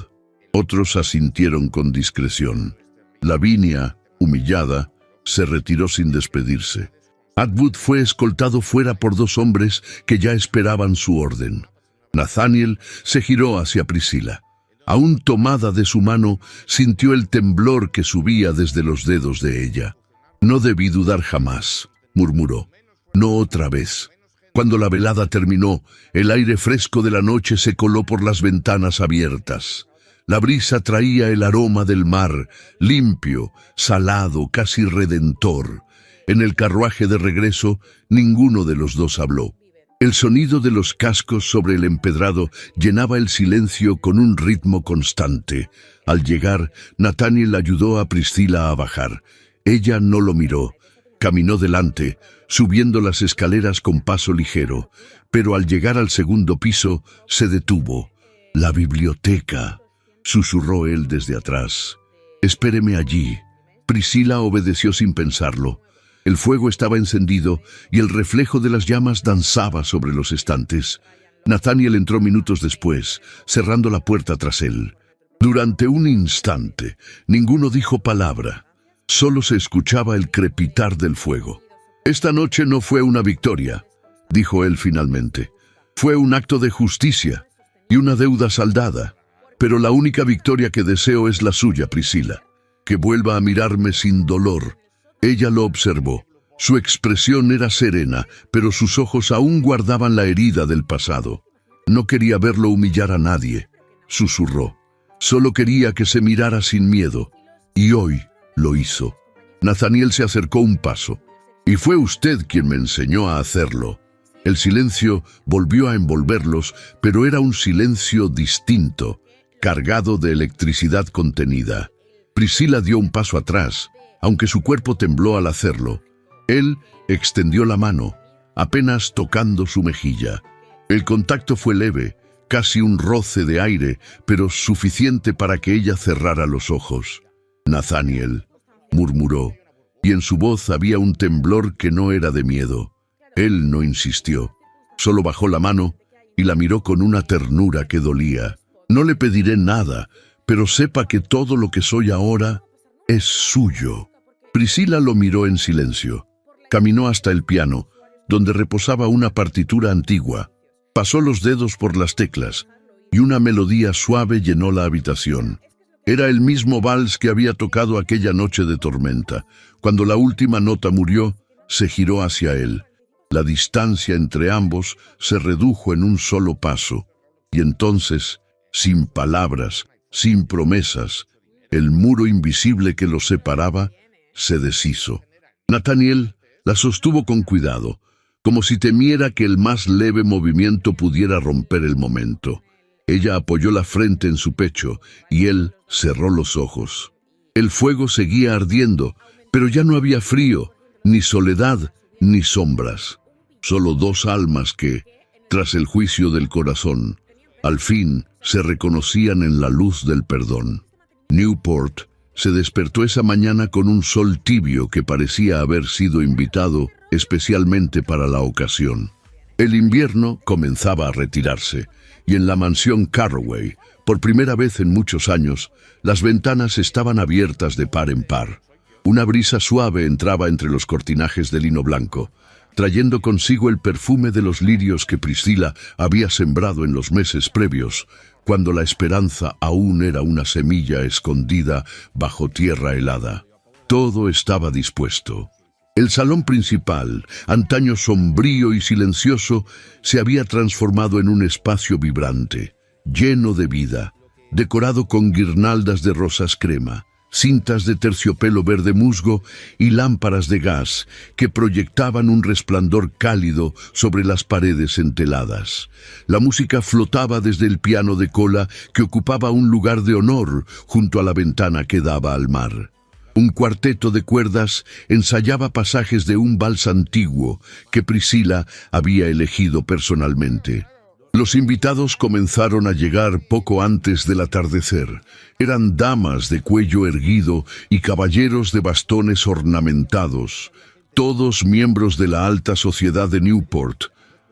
Otros asintieron con discreción. Lavinia, humillada, se retiró sin despedirse. Atwood fue escoltado fuera por 2 hombres que ya esperaban su orden. Nathaniel se giró hacia Priscila. Aún tomada de su mano, sintió el temblor que subía desde los dedos de ella. «No debí dudar jamás», murmuró. «No otra vez». Cuando la velada terminó, el aire fresco de la noche se coló por las ventanas abiertas. La brisa traía el aroma del mar, limpio, salado, casi redentor. En el carruaje de regreso, ninguno de los dos habló. El sonido de los cascos sobre el empedrado llenaba el silencio con un ritmo constante. Al llegar, Nathaniel ayudó a Priscila a bajar. Ella no lo miró. Caminó delante, subiendo las escaleras con paso ligero, pero al llegar al 2.º piso, se detuvo. «La biblioteca», susurró él desde atrás. «Espéreme allí». Priscila obedeció sin pensarlo. El fuego estaba encendido y el reflejo de las llamas danzaba sobre los estantes. Nathaniel entró minutos después, cerrando la puerta tras él. Durante un instante, ninguno dijo palabra. Solo se escuchaba el crepitar del fuego. «Esta noche no fue una victoria», dijo él finalmente. «Fue un acto de justicia y una deuda saldada. Pero la única victoria que deseo es la suya, Priscila. Que vuelva a mirarme sin dolor». Ella lo observó. Su expresión era serena, pero sus ojos aún guardaban la herida del pasado. No quería verlo humillar a nadie, susurró. Solo quería que se mirara sin miedo. Y hoy lo hizo. Nathaniel se acercó un paso. «Y fue usted quien me enseñó a hacerlo». El silencio volvió a envolverlos, pero era un silencio distinto, cargado de electricidad contenida. Priscila dio un paso atrás, aunque su cuerpo tembló al hacerlo. Él extendió la mano, apenas tocando su mejilla. El contacto fue leve, casi un roce de aire, pero suficiente para que ella cerrara los ojos. «Nathaniel», murmuró, y en su voz había un temblor que no era de miedo. Él no insistió, solo bajó la mano y la miró con una ternura que dolía. «No le pediré nada, pero sepa que todo lo que soy ahora es suyo». Priscila lo miró en silencio. Caminó hasta el piano, donde reposaba una partitura antigua. Pasó los dedos por las teclas, y una melodía suave llenó la habitación. Era el mismo vals que había tocado aquella noche de tormenta. Cuando la última nota murió, se giró hacia él. La distancia entre ambos se redujo en un solo paso. Y entonces, sin palabras, sin promesas, el muro invisible que los separaba se deshizo. Nathaniel la sostuvo con cuidado, como si temiera que el más leve movimiento pudiera romper el momento. Ella apoyó la frente en su pecho y él cerró los ojos. El fuego seguía ardiendo, pero ya no había frío, ni soledad, ni sombras. Solo 2 almas que, tras el juicio del corazón, al fin se reconocían en la luz del perdón. Newport se despertó esa mañana con un sol tibio que parecía haber sido invitado especialmente para la ocasión. El invierno comenzaba a retirarse, y en la mansión Carroway, por primera vez en muchos años, las ventanas estaban abiertas de par en par. Una brisa suave entraba entre los cortinajes de lino blanco, trayendo consigo el perfume de los lirios que Priscila había sembrado en los meses previos, cuando la esperanza aún era una semilla escondida bajo tierra helada. Todo estaba dispuesto. El salón principal, antaño sombrío y silencioso, se había transformado en un espacio vibrante, lleno de vida, decorado con guirnaldas de rosas crema, cintas de terciopelo verde musgo y lámparas de gas que proyectaban un resplandor cálido sobre las paredes enteladas. La música flotaba desde el piano de cola que ocupaba un lugar de honor junto a la ventana que daba al mar. Un cuarteto de cuerdas ensayaba pasajes de un vals antiguo que Priscila había elegido personalmente. Los invitados comenzaron a llegar poco antes del atardecer. Eran damas de cuello erguido y caballeros de bastones ornamentados, todos miembros de la alta sociedad de Newport,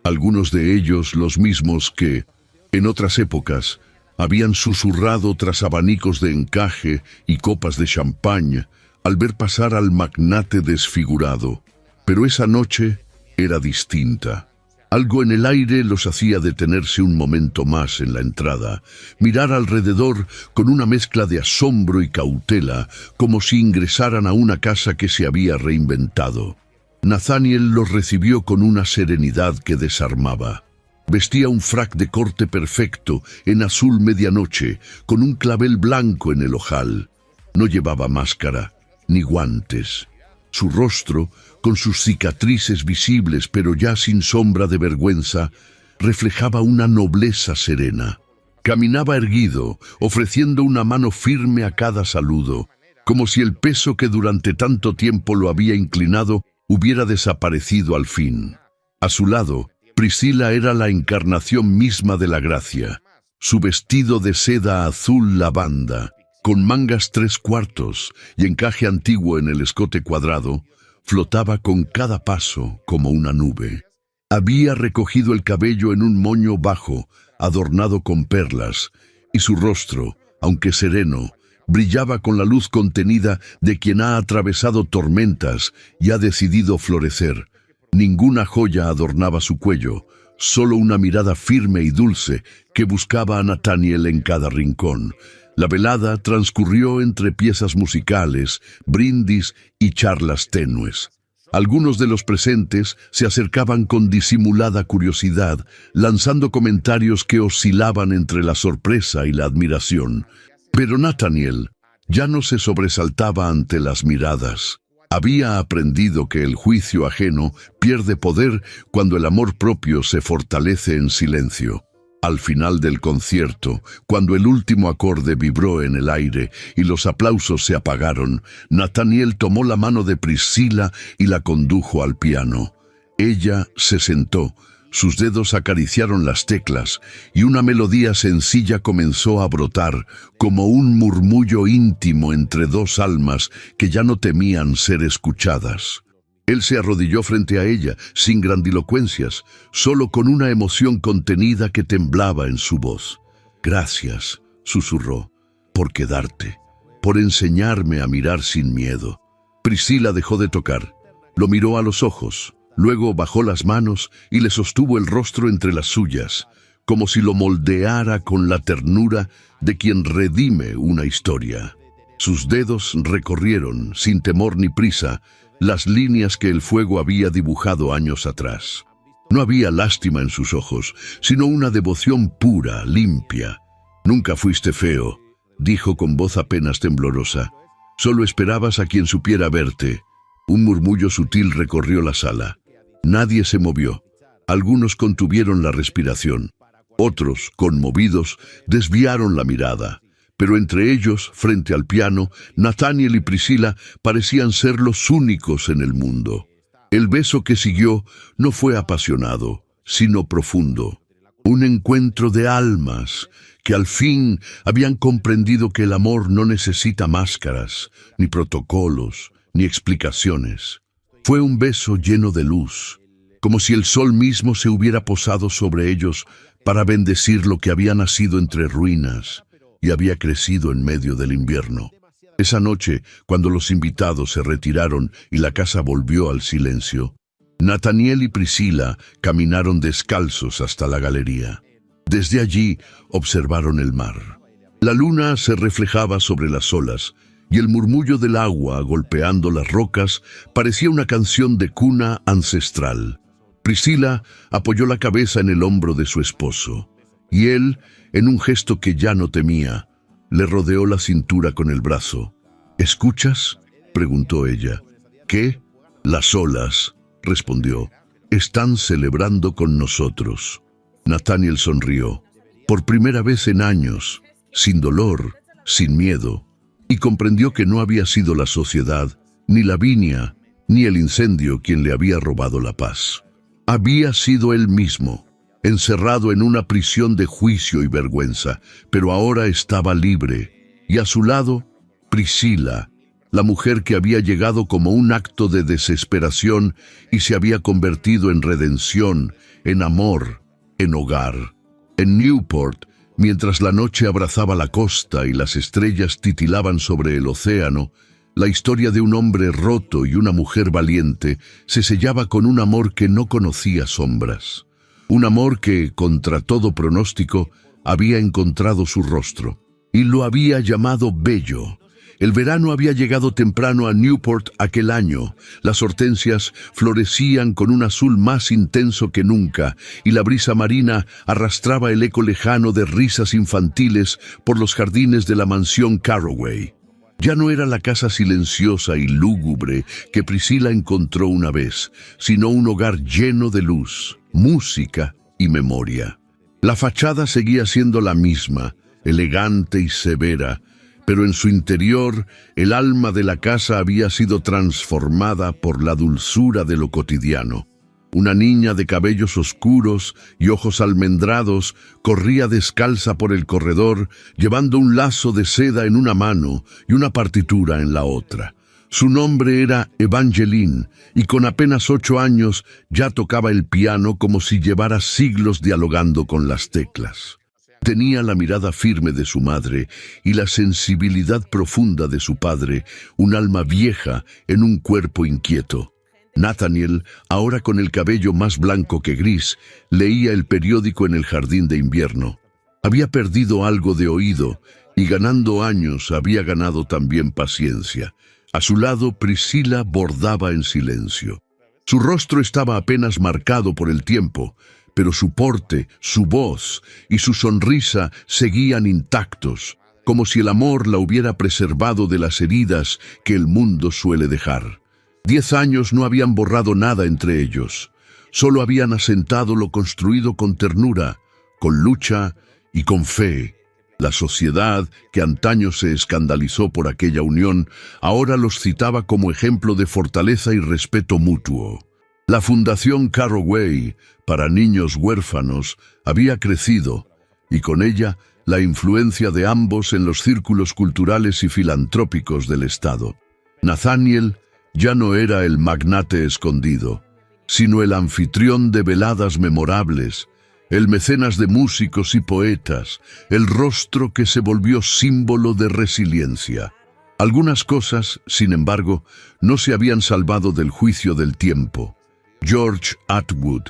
algunos de ellos los mismos que, en otras épocas, Habían susurrado tras abanicos de encaje y copas de champán al ver pasar al magnate desfigurado. Pero esa noche era distinta. Algo en el aire los hacía detenerse un momento más en la entrada, mirar alrededor con una mezcla de asombro y cautela, como si ingresaran a una casa que se había reinventado. Nathaniel los recibió con una serenidad que desarmaba. Vestía un frac de corte perfecto, en azul medianoche, con un clavel blanco en el ojal. No llevaba máscara, ni guantes. Su rostro, con sus cicatrices visibles pero ya sin sombra de vergüenza, reflejaba una nobleza serena. Caminaba erguido, ofreciendo una mano firme a cada saludo, como si el peso que durante tanto tiempo lo había inclinado hubiera desaparecido al fin. A su lado, Priscila era la encarnación misma de la gracia. Su vestido de seda azul lavanda, con mangas 3/4 y encaje antiguo en el escote cuadrado, flotaba con cada paso como una nube. Había recogido el cabello en un moño bajo, adornado con perlas, y su rostro, aunque sereno, brillaba con la luz contenida de quien ha atravesado tormentas y ha decidido florecer. Ninguna joya adornaba su cuello, solo una mirada firme y dulce que buscaba a Nathaniel en cada rincón. La velada transcurrió entre piezas musicales, brindis y charlas tenues. Algunos de los presentes se acercaban con disimulada curiosidad, lanzando comentarios que oscilaban entre la sorpresa y la admiración. Pero Nathaniel ya no se sobresaltaba ante las miradas. Había aprendido que el juicio ajeno pierde poder cuando el amor propio se fortalece en silencio. Al final del concierto, cuando el último acorde vibró en el aire y los aplausos se apagaron, Nathaniel tomó la mano de Priscila y la condujo al piano. Ella se sentó, sus dedos acariciaron las teclas y una melodía sencilla comenzó a brotar como un murmullo íntimo entre dos almas que ya no temían ser escuchadas. Él se arrodilló frente a ella, sin grandilocuencias, solo con una emoción contenida que temblaba en su voz. «Gracias», susurró, «por quedarte, por enseñarme a mirar sin miedo». Priscila dejó de tocar, lo miró a los ojos, luego bajó las manos y le sostuvo el rostro entre las suyas, como si lo moldeara con la ternura de quien redime una historia. Sus dedos recorrieron, sin temor ni prisa, las líneas que el fuego había dibujado años atrás. No había lástima en sus ojos, sino una devoción pura, limpia. «Nunca fuiste feo», dijo con voz apenas temblorosa. «Solo esperabas a quien supiera verte». Un murmullo sutil recorrió la sala. Nadie se movió. Algunos contuvieron la respiración. Otros, conmovidos, desviaron la mirada. Pero entre ellos, frente al piano, Nathaniel y Priscila parecían ser los únicos en el mundo. El beso que siguió no fue apasionado, sino profundo. Un encuentro de almas que al fin habían comprendido que el amor no necesita máscaras, ni protocolos, ni explicaciones. Fue un beso lleno de luz, como si el sol mismo se hubiera posado sobre ellos para bendecir lo que había nacido entre ruinas y había crecido en medio del invierno. Esa noche, cuando los invitados se retiraron y la casa volvió al silencio, Nathaniel y Priscila caminaron descalzos hasta la galería. Desde allí observaron el mar. La luna se reflejaba sobre las olas y el murmullo del agua golpeando las rocas parecía una canción de cuna ancestral. Priscila apoyó la cabeza en el hombro de su esposo, y él, en un gesto que ya no temía, le rodeó la cintura con el brazo. «¿Escuchas?», preguntó ella. «¿Qué?». «Las olas», respondió, «están celebrando con nosotros». Nathaniel sonrió, por primera vez en años, sin dolor, sin miedo, y comprendió que no había sido la sociedad, ni la viña, ni el incendio quien le había robado la paz. Había sido él mismo, encerrado en una prisión de juicio y vergüenza, pero ahora estaba libre, y a su lado, Priscila, la mujer que había llegado como un acto de desesperación y se había convertido en redención, en amor, en hogar. En Newport, Mientras la noche abrazaba la costa y las estrellas titilaban sobre el océano, la historia de un hombre roto y una mujer valiente se sellaba con un amor que no conocía sombras. Un amor que, contra todo pronóstico, había encontrado su rostro y lo había llamado bello. El verano había llegado temprano a Newport aquel año. Las hortensias florecían con un azul más intenso que nunca, y la brisa marina arrastraba el eco lejano de risas infantiles por los jardines de la mansión Carroway. Ya no era la casa silenciosa y lúgubre que Priscilla encontró una vez, sino un hogar lleno de luz, música y memoria. La fachada seguía siendo la misma, elegante y severa, pero en su interior el alma de la casa había sido transformada por la dulzura de lo cotidiano. Una niña de cabellos oscuros y ojos almendrados corría descalza por el corredor, llevando un lazo de seda en una mano y una partitura en la otra. Su nombre era Evangeline, y con apenas 8 años ya tocaba el piano como si llevara siglos dialogando con las teclas. Tenía la mirada firme de su madre y la sensibilidad profunda de su padre, un alma vieja en un cuerpo inquieto. Nathaniel, ahora con el cabello más blanco que gris, leía el periódico en el jardín de invierno. Había perdido algo de oído y ganando años había ganado también paciencia. A su lado, Priscilla bordaba en silencio. Su rostro estaba apenas marcado por el tiempo, pero su porte, su voz y su sonrisa seguían intactos, como si el amor la hubiera preservado de las heridas que el mundo suele dejar. 10 años no habían borrado nada entre ellos, solo habían asentado lo construido con ternura, con lucha y con fe. La sociedad, que antaño se escandalizó por aquella unión, ahora los citaba como ejemplo de fortaleza y respeto mutuo. La Fundación Carroway para niños huérfanos había crecido, y con ella la influencia de ambos en los círculos culturales y filantrópicos del Estado. Nathaniel ya no era el magnate escondido, sino el anfitrión de veladas memorables, el mecenas de músicos y poetas, el rostro que se volvió símbolo de resiliencia. Algunas cosas, sin embargo, no se habían salvado del juicio del tiempo. George Atwood,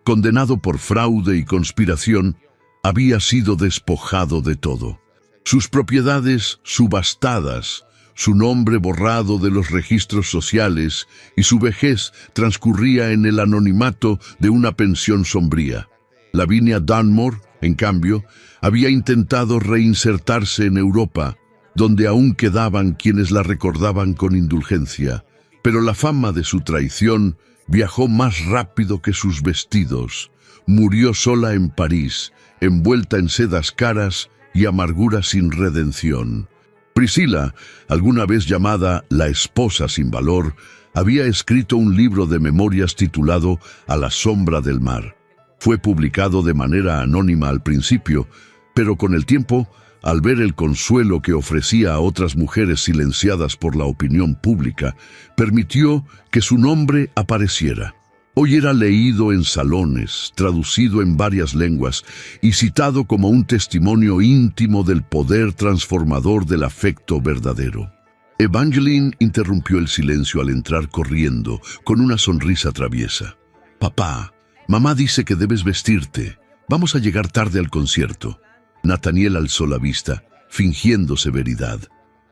condenado por fraude y conspiración, había sido despojado de todo. Sus propiedades subastadas, su nombre borrado de los registros sociales y su vejez transcurría en el anonimato de una pensión sombría. Lavinia Dunmore, en cambio, había intentado reinsertarse en Europa, donde aún quedaban quienes la recordaban con indulgencia, pero la fama de su traición viajó más rápido que sus vestidos. Murió sola en París, envuelta en sedas caras y amargura sin redención. Priscilla, alguna vez llamada la esposa sin valor, había escrito un libro de memorias titulado A la sombra del mar. Fue publicado de manera anónima al principio, pero con el tiempo, al ver el consuelo que ofrecía a otras mujeres silenciadas por la opinión pública, permitió que su nombre apareciera. Hoy era leído en salones, traducido en varias lenguas y citado como un testimonio íntimo del poder transformador del afecto verdadero. Evangeline interrumpió el silencio al entrar corriendo, con una sonrisa traviesa. «Papá, mamá dice que debes vestirte. Vamos a llegar tarde al concierto». Nathaniel alzó la vista, fingiendo severidad.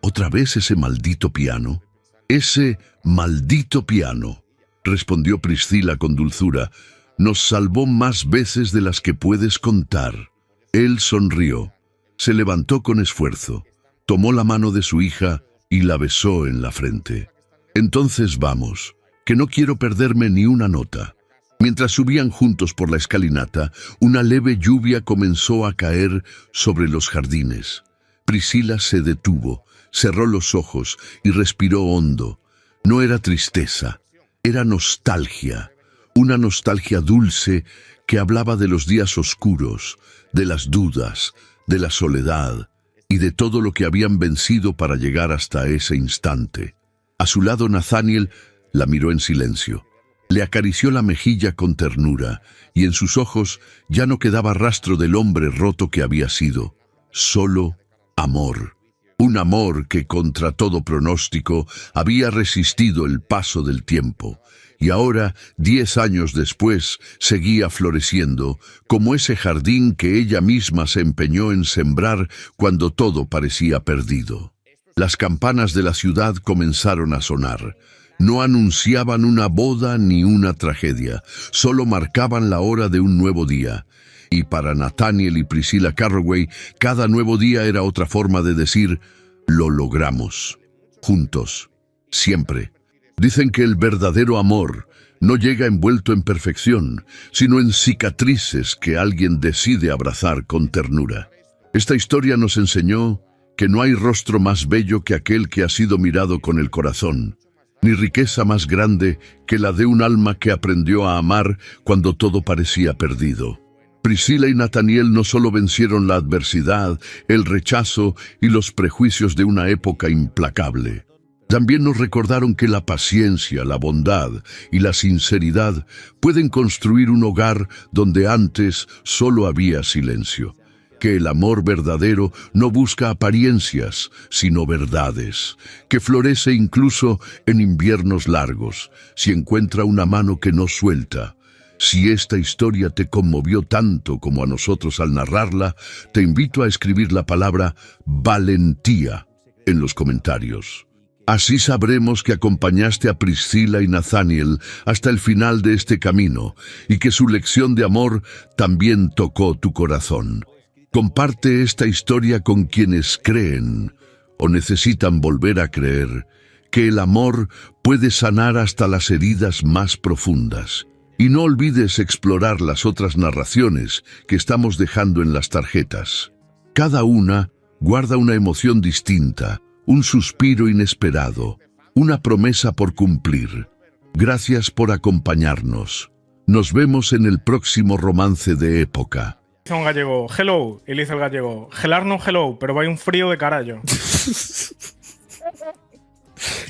«¿Otra vez ese maldito piano?» «Ese maldito piano», respondió Priscilla con dulzura, «nos salvó más veces de las que puedes contar». Él sonrió, se levantó con esfuerzo, tomó la mano de su hija y la besó en la frente. «Entonces vamos, que no quiero perderme ni una nota». Mientras subían juntos por la escalinata, una leve lluvia comenzó a caer sobre los jardines. Priscilla se detuvo, cerró los ojos y respiró hondo. No era tristeza, era nostalgia, una nostalgia dulce que hablaba de los días oscuros, de las dudas, de la soledad y de todo lo que habían vencido para llegar hasta ese instante. A su lado Nathaniel la miró en silencio. Le acarició la mejilla con ternura, y en sus ojos ya no quedaba rastro del hombre roto que había sido, solo amor. Un amor que, contra todo pronóstico, había resistido el paso del tiempo, y ahora, 10 años después, seguía floreciendo, como ese jardín que ella misma se empeñó en sembrar cuando todo parecía perdido. Las campanas de la ciudad comenzaron a sonar. No anunciaban una boda ni una tragedia, solo marcaban la hora de un nuevo día. Y para Nathaniel y Priscilla Carroway, cada nuevo día era otra forma de decir, lo logramos. Juntos. Siempre. Dicen que el verdadero amor no llega envuelto en perfección, sino en cicatrices que alguien decide abrazar con ternura. Esta historia nos enseñó que no hay rostro más bello que aquel que ha sido mirado con el corazón, ni riqueza más grande que la de un alma que aprendió a amar cuando todo parecía perdido. Priscilla y Nathaniel no solo vencieron la adversidad, el rechazo y los prejuicios de una época implacable. También nos recordaron que la paciencia, la bondad y la sinceridad pueden construir un hogar donde antes solo había silencio. Que el amor verdadero no busca apariencias, sino verdades. Que florece incluso en inviernos largos, si encuentra una mano que no suelta. Si esta historia te conmovió tanto como a nosotros al narrarla, te invito a escribir la palabra valentía en los comentarios. Así sabremos que acompañaste a Priscilla y Nathaniel hasta el final de este camino y que su lección de amor también tocó tu corazón. Comparte esta historia con quienes creen o necesitan volver a creer que el amor puede sanar hasta las heridas más profundas. Y no olvides explorar las otras narraciones que estamos dejando en las tarjetas. Cada una guarda una emoción distinta, un suspiro inesperado, una promesa por cumplir. Gracias por acompañarnos. Nos vemos en el próximo romance de época. Dice un gallego, hello, y le dice el gallego, gelar no hello, pero vai un frío de carallo.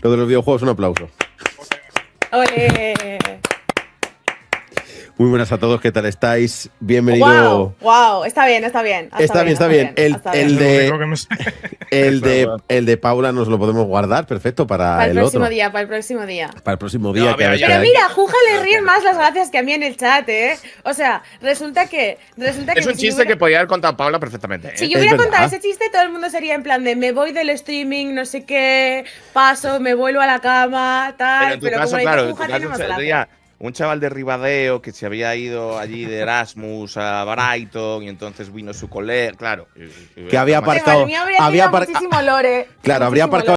Lo de los videojuegos, un aplauso. ¡Ole! Muy buenas a todos, ¿qué tal estáis? Bienvenido. Wow, está bien, está bien. Está bien. El de Paula nos lo podemos guardar, perfecto, para el próximo otro. Para el próximo día. Para el próximo día. No, pero mira, Juja le ríen más las gracias que a mí en el chat, ¿eh? O sea, resulta que es un chiste que podía haber contado Paula perfectamente, ¿eh? Si yo hubiera contado ese chiste, todo el mundo sería en plan de me voy del streaming, no sé qué, paso, me vuelvo a la cama, tal. Pero en tu caso, claro, sería un chaval de Ribadeo que se había ido allí de Erasmus a Brighton y entonces vino su colega, claro. Que había aparcado. Había muchísimo lore. Claro, habría aparcado